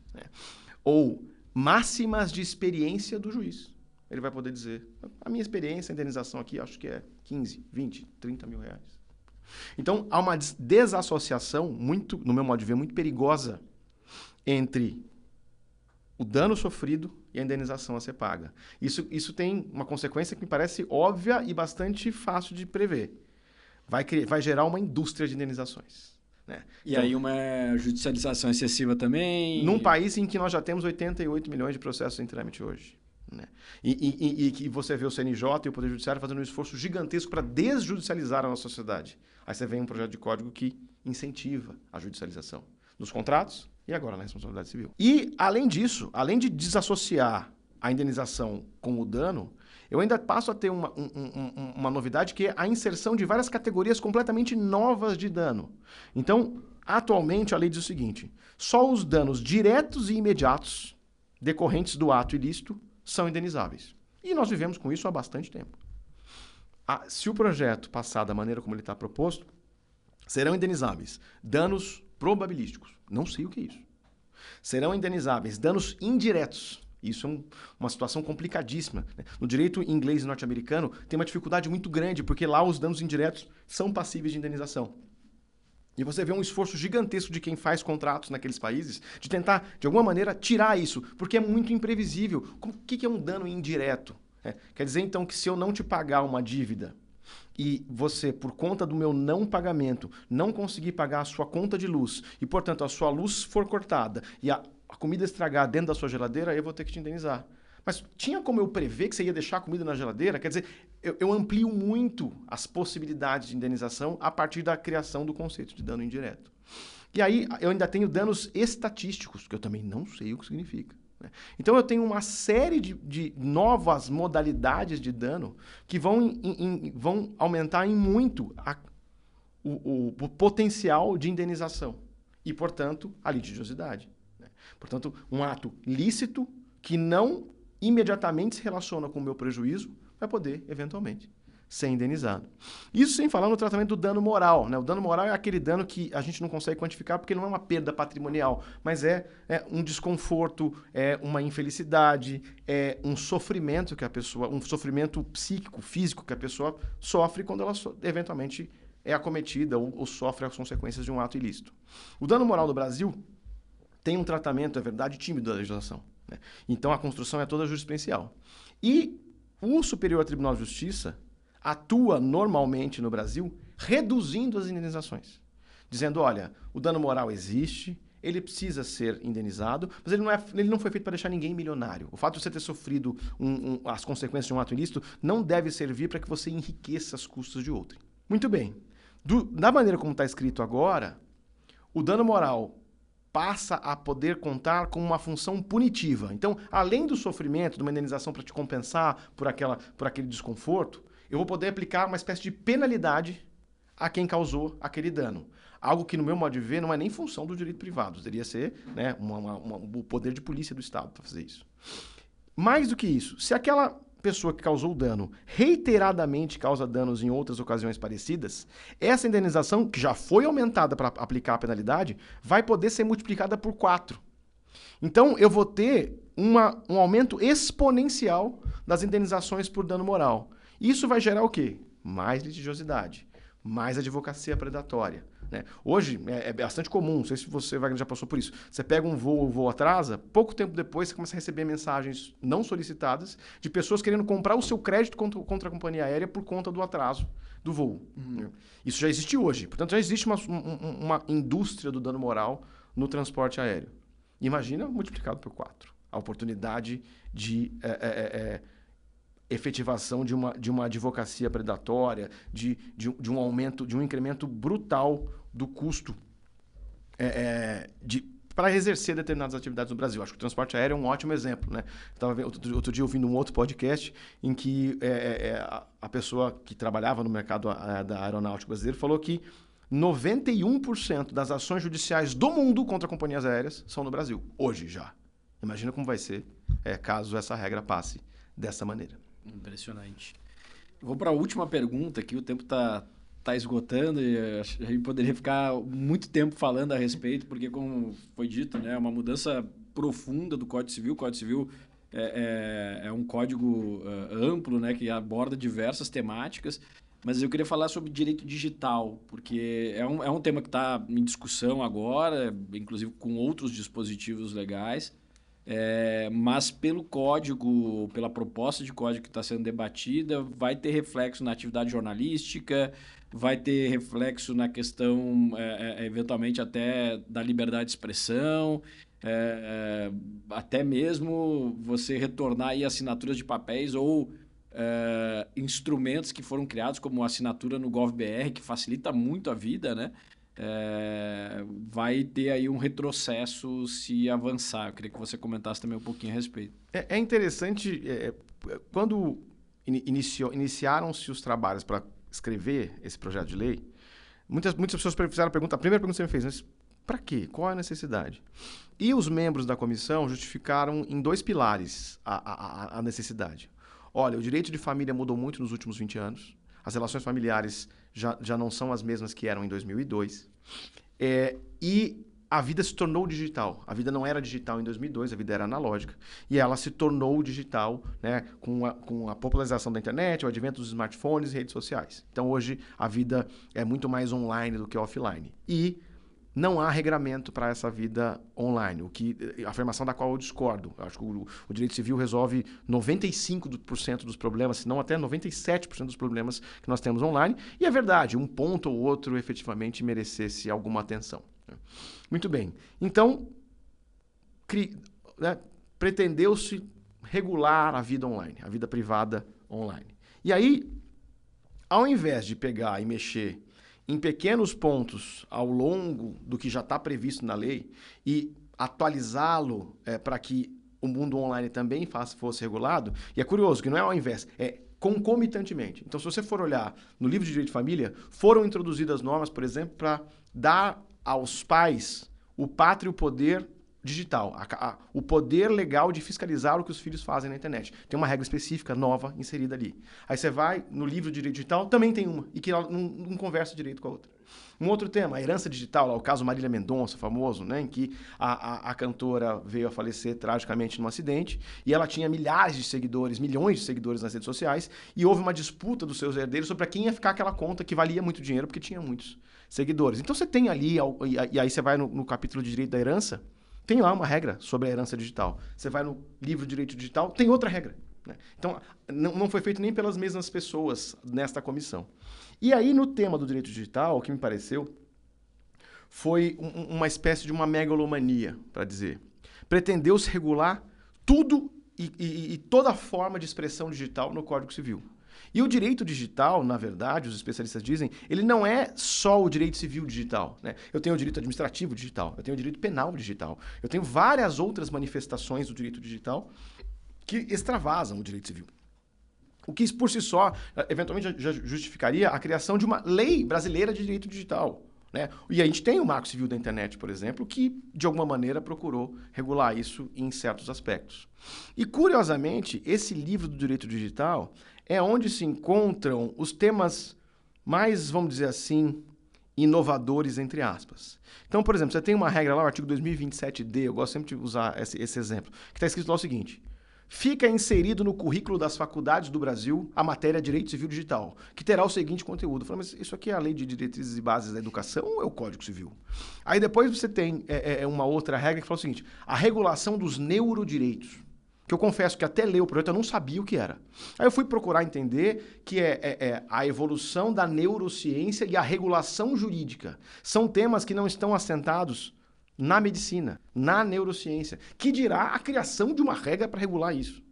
Ou máximas de experiência do juiz. Ele vai poder dizer, a minha experiência, a indenização aqui, acho que é 15, 20, 30 mil reais. Então, há uma desassociação, no meu modo de ver, muito perigosa entre o dano sofrido e a indenização a ser paga. Isso tem uma consequência que me parece óbvia e bastante fácil de prever. Vai gerar uma indústria de indenizações. Né? E então, aí uma judicialização excessiva também? Num país em que nós já temos 88 milhões de processos em trâmite hoje. Né? E que você vê o CNJ e o Poder Judiciário fazendo um esforço gigantesco para desjudicializar a nossa sociedade. Aí você vem um projeto de código que incentiva a judicialização dos contratos e agora na responsabilidade civil. E, além disso, além de desassociar a indenização com o dano, eu ainda passo a ter uma novidade que é a inserção de várias categorias completamente novas de dano. Então, atualmente, a lei diz o seguinte: só os danos diretos e imediatos decorrentes do ato ilícito são indenizáveis. E nós vivemos com isso há bastante tempo. Se o projeto passar da maneira como ele está proposto, serão indenizáveis danos probabilísticos. Não sei o que é isso. Serão indenizáveis danos indiretos. Isso é uma situação complicadíssima. Né? No direito inglês e norte-americano tem uma dificuldade muito grande, porque lá os danos indiretos são passíveis de indenização. E você vê um esforço gigantesco de quem faz contratos naqueles países de tentar, de alguma maneira, tirar isso, porque é muito imprevisível. O que é um dano indireto? Quer dizer, então, que se eu não te pagar uma dívida e você, por conta do meu não pagamento, não conseguir pagar a sua conta de luz e, portanto, a sua luz for cortada e a comida estragar dentro da sua geladeira, eu vou ter que te indenizar. Mas tinha como eu prever que você ia deixar a comida na geladeira? Quer dizer, eu amplio muito as possibilidades de indenização a partir da criação do conceito de dano indireto. E aí eu ainda tenho danos estatísticos, que eu também não sei o que significa. Né? Então eu tenho uma série de novas modalidades de dano que vão aumentar em muito o potencial de indenização e, portanto, a litigiosidade. Né? Portanto, um ato lícito que não imediatamente se relaciona com o meu prejuízo vai poder, eventualmente, ser indenizado. Isso sem falar no tratamento do dano moral. Né? O dano moral é aquele dano que a gente não consegue quantificar porque não é uma perda patrimonial, mas é um desconforto, é uma infelicidade, é um sofrimento que a pessoa, um sofrimento psíquico, físico que a pessoa sofre quando ela eventualmente é acometida ou sofre as consequências de um ato ilícito. O dano moral do Brasil tem um tratamento, é verdade, tímido da legislação. Né? Então a construção é toda jurisprudencial. E o Superior Tribunal de Justiça atua normalmente no Brasil reduzindo as indenizações. Dizendo, olha, o dano moral existe, ele precisa ser indenizado, mas ele não foi feito para deixar ninguém milionário. O fato de você ter sofrido as consequências de um ato ilícito não deve servir para que você enriqueça as custas de outrem. Muito bem. Da maneira como está escrito agora, o dano moral passa a poder contar com uma função punitiva. Então, além do sofrimento, de uma indenização para te compensar por aquele desconforto, eu vou poder aplicar uma espécie de penalidade a quem causou aquele dano. Algo que, no meu modo de ver, não é nem função do direito privado. Deveria ser, né, o poder de polícia do Estado para fazer isso. Mais do que isso, se aquela pessoa que causou o dano reiteradamente causa danos em outras ocasiões parecidas, essa indenização, que já foi aumentada para aplicar a penalidade, vai poder ser multiplicada por 4. Então, eu vou ter um aumento exponencial das indenizações por dano moral. Isso vai gerar o quê? Mais litigiosidade, mais advocacia predatória. Né? Hoje é bastante comum, não sei se você, Wagner, já passou por isso. Você pega um voo, o voo atrasa, pouco tempo depois você começa a receber mensagens não solicitadas de pessoas querendo comprar o seu crédito contra a companhia aérea por conta do atraso do voo. Isso já existe hoje. Portanto, já existe uma indústria do dano moral no transporte aéreo. Imagina multiplicado por 4. A oportunidade de efetivação de uma advocacia predatória, de um aumento, de um incremento brutal do custo para exercer determinadas atividades no Brasil. Acho que o transporte aéreo é um ótimo exemplo. Né? Estava outro dia ouvindo um outro podcast em que a pessoa que trabalhava no mercado da aeronáutica brasileira falou que 91% das ações judiciais do mundo contra companhias aéreas são no Brasil, hoje já. Imagina como vai ser caso essa regra passe dessa maneira. Impressionante. Vou para a última pergunta aqui, o tempo tá esgotando e a gente poderia ficar muito tempo falando a respeito, porque, como foi dito, né, é uma mudança profunda do Código Civil. O Código Civil é um código amplo, né, que aborda diversas temáticas, Mas eu queria falar sobre direito digital, porque é um tema que está em discussão agora, inclusive com outros dispositivos legais. Mas pelo código, pela proposta de código que está sendo debatida, vai ter reflexo na atividade jornalística, vai ter reflexo na questão, eventualmente, até da liberdade de expressão, até mesmo você retornar aí assinaturas de papéis ou instrumentos que foram criados, como assinatura no GovBR, que facilita muito a vida, né? Vai ter aí um retrocesso se avançar. Eu queria que você comentasse também um pouquinho a respeito. É interessante, quando iniciaram-se os trabalhos para escrever esse projeto de lei, muitas pessoas fizeram a pergunta, a primeira pergunta que você me fez, mas para quê? Qual é a necessidade? E os membros da comissão justificaram em 2 pilares a necessidade. Olha, o direito de família mudou muito nos últimos 20 anos, as relações familiares já não são as mesmas que eram em 2002, e a vida se tornou digital. A vida não era digital em 2002, a vida era analógica. E ela se tornou digital, né, com a popularização da internet, o advento dos smartphones e redes sociais. Então, hoje, a vida é muito mais online do que offline. E não há regramento para essa vida online, a afirmação da qual eu discordo. Eu acho que o direito civil resolve 95% dos problemas, se não até 97% dos problemas que nós temos online. E é verdade, um ponto ou outro efetivamente merecesse alguma atenção. Muito bem. Então, pretendeu-se regular a vida online, a vida privada online. E aí, ao invés de pegar e mexer em pequenos pontos ao longo do que já está previsto na lei e atualizá-lo para que o mundo online também fosse regulado, e é curioso que não é ao invés, é concomitantemente. Então, se você for olhar no livro de Direito de Família, foram introduzidas normas, por exemplo, para dar aos pais o pátrio poder digital, o poder legal de fiscalizar o que os filhos fazem na internet. Tem uma regra específica nova inserida ali. Aí você vai no livro de Direito Digital, também tem uma, e que ela não conversa direito com a outra. Um outro tema, a herança digital, lá, o caso Marília Mendonça, famoso, né, em que a cantora veio a falecer tragicamente num acidente, e ela tinha milhares de seguidores, milhões de seguidores nas redes sociais, e houve uma disputa dos seus herdeiros sobre quem ia ficar aquela conta que valia muito dinheiro, porque tinha muitos seguidores. Então você tem ali, e aí você vai no capítulo de direito da herança, tem lá uma regra sobre a herança digital. Você vai no livro de direito digital, tem outra regra. Né? Então, não foi feito nem pelas mesmas pessoas nesta comissão. E aí, no tema do direito digital, o que me pareceu foi uma espécie de uma megalomania, para dizer. Pretendeu-se regular tudo e toda forma de expressão digital no Código Civil. E o direito digital, na verdade, os especialistas dizem, ele não é só o direito civil digital. Né? Eu tenho o direito administrativo digital, eu tenho o direito penal digital, eu tenho várias outras manifestações do direito digital que extravasam o direito civil. O que, por si só, eventualmente já justificaria a criação de uma lei brasileira de direito digital. Né? E a gente tem o Marco Civil da Internet, por exemplo, que, de alguma maneira, procurou regular isso em certos aspectos. E, curiosamente, esse livro do direito digital é onde se encontram os temas mais, vamos dizer assim, inovadores, entre aspas. Então, por exemplo, você tem uma regra lá, o artigo 2027D, eu gosto sempre de usar esse exemplo, que está escrito lá o seguinte: fica inserido no currículo das faculdades do Brasil a matéria Direito Civil Digital, que terá o seguinte conteúdo. Eu falo, mas isso aqui é a Lei de Diretrizes e Bases da Educação ou é o Código Civil? Aí depois você tem uma outra regra que fala o seguinte: a regulação dos neurodireitos. Que eu confesso que até ler o projeto eu não sabia o que era. Aí eu fui procurar entender que é a evolução da neurociência e a regulação jurídica. São temas que não estão assentados na medicina, na neurociência, que dirá a criação de uma regra para regular isso.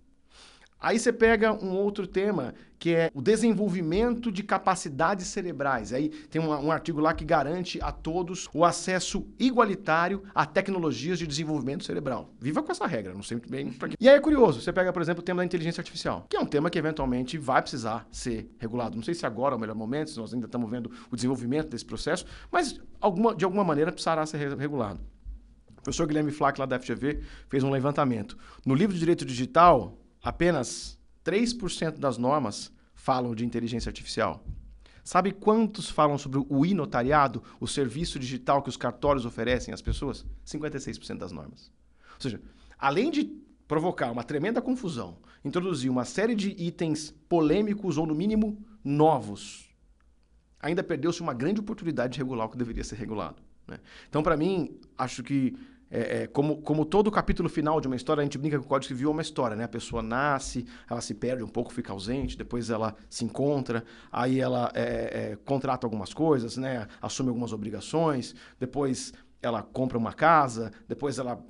Aí você pega um outro tema, que é o desenvolvimento de capacidades cerebrais. Aí tem um artigo lá que garante a todos o acesso igualitário a tecnologias de desenvolvimento cerebral. Viva com essa regra, não sei muito bem para quê. E aí é curioso, você pega, por exemplo, o tema da inteligência artificial, que é um tema que eventualmente vai precisar ser regulado. Não sei se agora é o melhor momento, se nós ainda estamos vendo o desenvolvimento desse processo, mas de alguma maneira precisará ser regulado. O professor Guilherme Flack, lá da FGV, fez um levantamento. No livro de Direito Digital, apenas 3% das normas falam de inteligência artificial. Sabe quantos falam sobre o e-notariado, o serviço digital que os cartórios oferecem às pessoas? 56% das normas. Ou seja, além de provocar uma tremenda confusão, introduzir uma série de itens polêmicos ou, no mínimo, novos ainda perdeu-se uma grande oportunidade de regular o que deveria ser regulado, né? Então, para mim, acho que como todo capítulo final de uma história, a gente brinca que o Código Civil é uma história, né? A pessoa nasce, ela se perde um pouco, fica ausente, depois ela se encontra, aí ela contrata algumas coisas, né? Assume algumas obrigações, depois ela compra uma casa, depois ela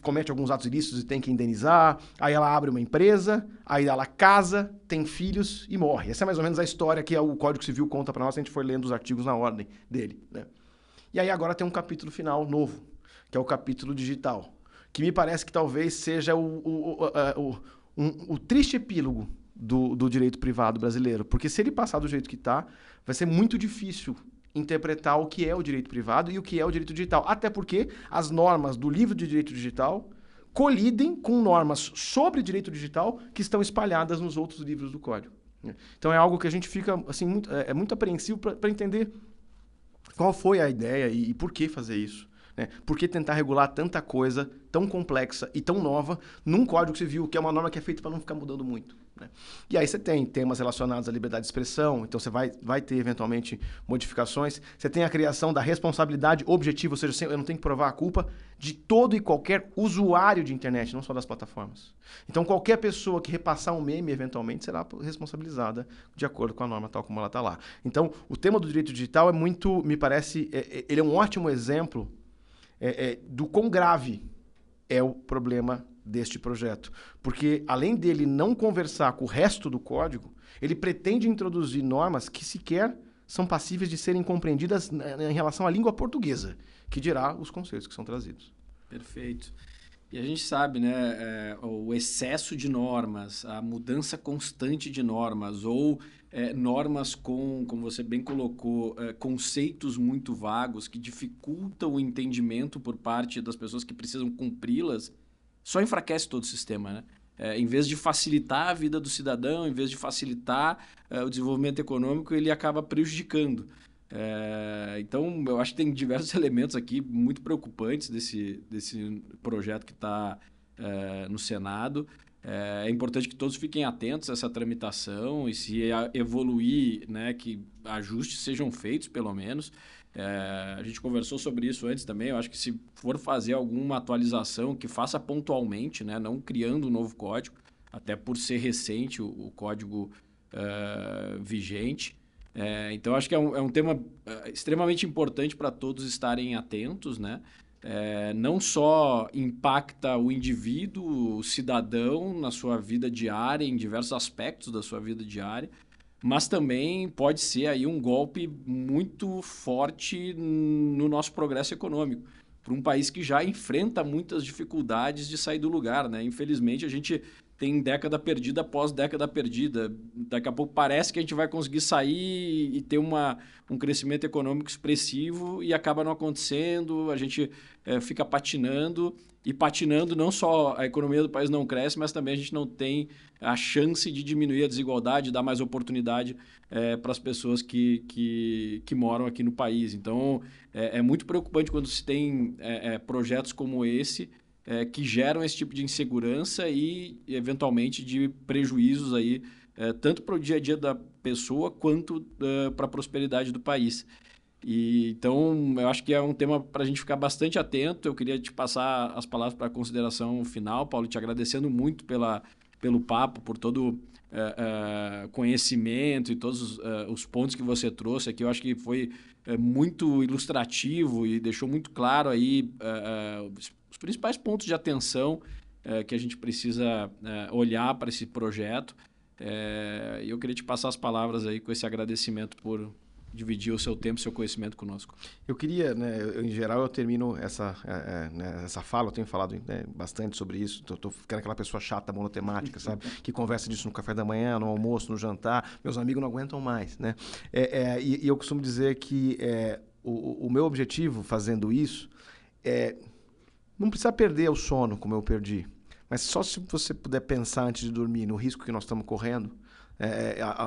comete alguns atos ilícitos e tem que indenizar, aí ela abre uma empresa, aí ela casa, tem filhos e morre. Essa é mais ou menos a história que o Código Civil conta para nós, se a gente for lendo os artigos na ordem dele, né? E aí agora tem um capítulo final novo, que é o capítulo digital, que me parece que talvez seja o triste epílogo do direito privado brasileiro, porque se ele passar do jeito que está, vai ser muito difícil interpretar o que é o direito privado e o que é o direito digital, até porque as normas do livro de direito digital colidem com normas sobre direito digital que estão espalhadas nos outros livros do Código. Então é algo que a gente fica assim, muito apreensivo para entender qual foi a ideia e por que fazer isso, né? Por que tentar regular tanta coisa tão complexa e tão nova num Código Civil, que é uma norma que é feita para não ficar mudando muito, né? E aí você tem temas relacionados à liberdade de expressão, então você vai ter eventualmente modificações. Você tem a criação da responsabilidade objetiva, ou seja, eu não tenho que provar a culpa de todo e qualquer usuário de internet, não só das plataformas. Então qualquer pessoa que repassar um meme, eventualmente, será responsabilizada de acordo com a norma tal como ela está lá. Então o tema do direito digital me parece, ele é um ótimo exemplo do quão grave é o problema deste projeto. Porque, além dele não conversar com o resto do código, ele pretende introduzir normas que sequer são passíveis de serem compreendidas em relação à língua portuguesa, que dirá os conceitos que são trazidos. Perfeito. E a gente sabe, né, o excesso de normas, a mudança constante de normas, ou normas com, como você bem colocou, conceitos muito vagos que dificultam o entendimento por parte das pessoas que precisam cumpri-las, só enfraquece todo o sistema, né? Em vez de facilitar a vida do cidadão, em vez de facilitar o desenvolvimento econômico, ele acaba prejudicando. Então, eu acho que tem diversos elementos aqui muito preocupantes desse projeto que está no Senado. É importante que todos fiquem atentos a essa tramitação e, se evoluir, né, que ajustes sejam feitos, pelo menos. A gente conversou sobre isso antes também. Eu acho que, se for fazer alguma atualização, que faça pontualmente, né, não criando um novo código, até por ser recente o código vigente. Então, acho que é um tema extremamente importante para todos estarem atentos, né? Não só impacta o indivíduo, o cidadão, na sua vida diária, em diversos aspectos da sua vida diária, mas também pode ser aí um golpe muito forte no nosso progresso econômico, para um país que já enfrenta muitas dificuldades de sair do lugar, né? Infelizmente, a gente tem década perdida após década perdida. Daqui a pouco parece que a gente vai conseguir sair e ter um crescimento econômico expressivo e acaba não acontecendo, a gente fica patinando, e patinando não só a economia do país não cresce, mas também a gente não tem a chance de diminuir a desigualdade, dar mais oportunidade para as pessoas que moram aqui no país. Então, é muito preocupante quando se tem projetos como esse, que geram esse tipo de insegurança e, eventualmente, de prejuízos aí, tanto para o dia a dia da pessoa quanto para a prosperidade do país. Então, eu acho que é um tema para a gente ficar bastante atento. Eu queria te passar as palavras para a consideração final, Paulo, te agradecendo muito pelo papo, por todo conhecimento e todos os pontos que você trouxe aqui. Eu acho que foi muito ilustrativo e deixou muito claro aí os principais pontos de atenção que a gente precisa olhar para esse projeto. E eu queria te passar as palavras aí com esse agradecimento por dividir o seu tempo e seu conhecimento conosco. Eu queria, né, em geral, eu termino essa fala, eu tenho falado, né, bastante sobre isso, estou ficando aquela pessoa chata, monotemática, sabe, que conversa disso no café da manhã, no almoço, no jantar, meus amigos não aguentam mais, né? E eu costumo dizer que o meu objetivo fazendo isso não precisa perder o sono como eu perdi, mas só se você puder pensar antes de dormir no risco que nós estamos correndo,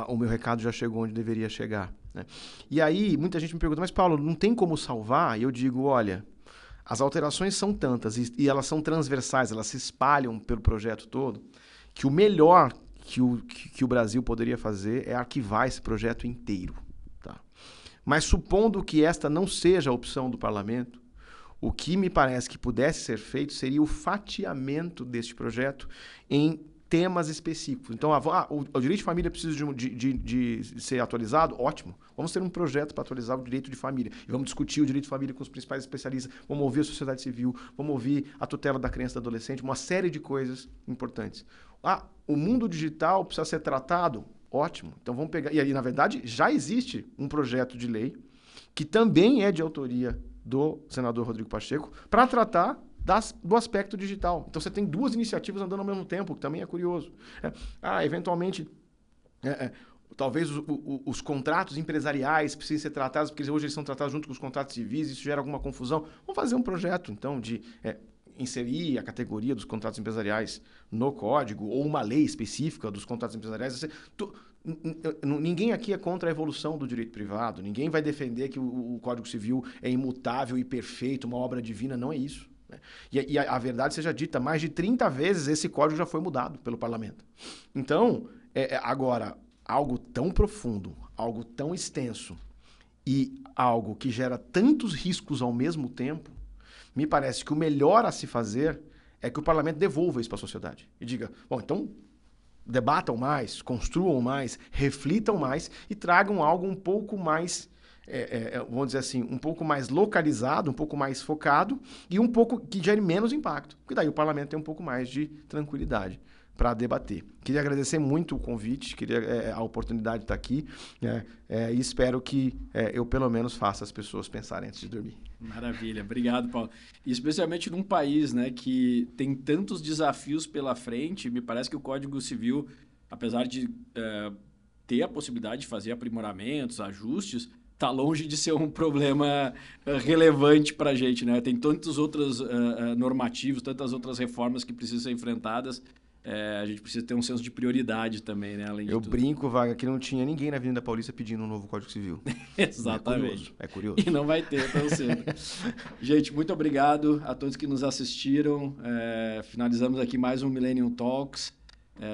o meu recado já chegou onde deveria chegar, né? E aí, muita gente me pergunta, mas Paulo, não tem como salvar? E eu digo, olha, as alterações são tantas e elas são transversais, elas se espalham pelo projeto todo, que o melhor que o Brasil poderia fazer é arquivar esse projeto inteiro, tá? Mas supondo que esta não seja a opção do parlamento, o que me parece que pudesse ser feito seria o fatiamento deste projeto em temas específicos. Então, o direito de família precisa de ser atualizado? Ótimo. Vamos ter um projeto para atualizar o direito de família. E vamos discutir o direito de família com os principais especialistas, vamos ouvir a sociedade civil, vamos ouvir a tutela da criança e do adolescente, uma série de coisas importantes. O mundo digital precisa ser tratado? Ótimo. Então, vamos pegar... E aí, na verdade, já existe um projeto de lei que também é de autoria do senador Rodrigo Pacheco para tratar do aspecto digital. Então, você tem duas iniciativas andando ao mesmo tempo, que também é curioso. Eventualmente, talvez os contratos empresariais precisem ser tratados, porque hoje eles são tratados junto com os contratos civis, isso gera alguma confusão. Vamos fazer um projeto, então, de inserir a categoria dos contratos empresariais no código, ou uma lei específica dos contratos empresariais. Ninguém aqui é contra a evolução do direito privado, ninguém vai defender que o Código Civil é imutável e perfeito, uma obra divina, não é isso. E a verdade seja dita, mais de 30 vezes esse código já foi mudado pelo parlamento. Então, agora, algo tão profundo, algo tão extenso e algo que gera tantos riscos ao mesmo tempo, me parece que o melhor a se fazer é que o parlamento devolva isso para a sociedade. E diga, bom, então debatam mais, construam mais, reflitam mais e tragam algo um pouco mais... vamos dizer assim, um pouco mais localizado, um pouco mais focado e um pouco que gere menos impacto. Porque daí o parlamento tem um pouco mais de tranquilidade para debater. Queria agradecer muito o convite, queria a oportunidade de estar aqui e espero que eu pelo menos faça as pessoas pensarem antes de dormir. Maravilha, obrigado, Paulo. E especialmente num país, né, que tem tantos desafios pela frente, me parece que o Código Civil, apesar de ter a possibilidade de fazer aprimoramentos, ajustes, está longe de ser um problema relevante para a gente, né? Tem tantos outros normativos, tantas outras reformas que precisam ser enfrentadas. A gente precisa ter um senso de prioridade também, né? Além de tudo. Brinco, Vaga, que não tinha ninguém na Avenida Paulista pedindo um novo Código Civil. Exatamente. É curioso. E não vai ter tão cedo. Gente, muito obrigado a todos que nos assistiram. Finalizamos aqui mais um Millennium Talks.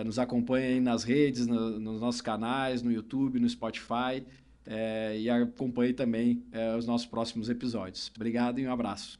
Nos acompanhem nas redes, nos nossos canais, no YouTube, no Spotify. E acompanhe também os nossos próximos episódios. Obrigado e um abraço.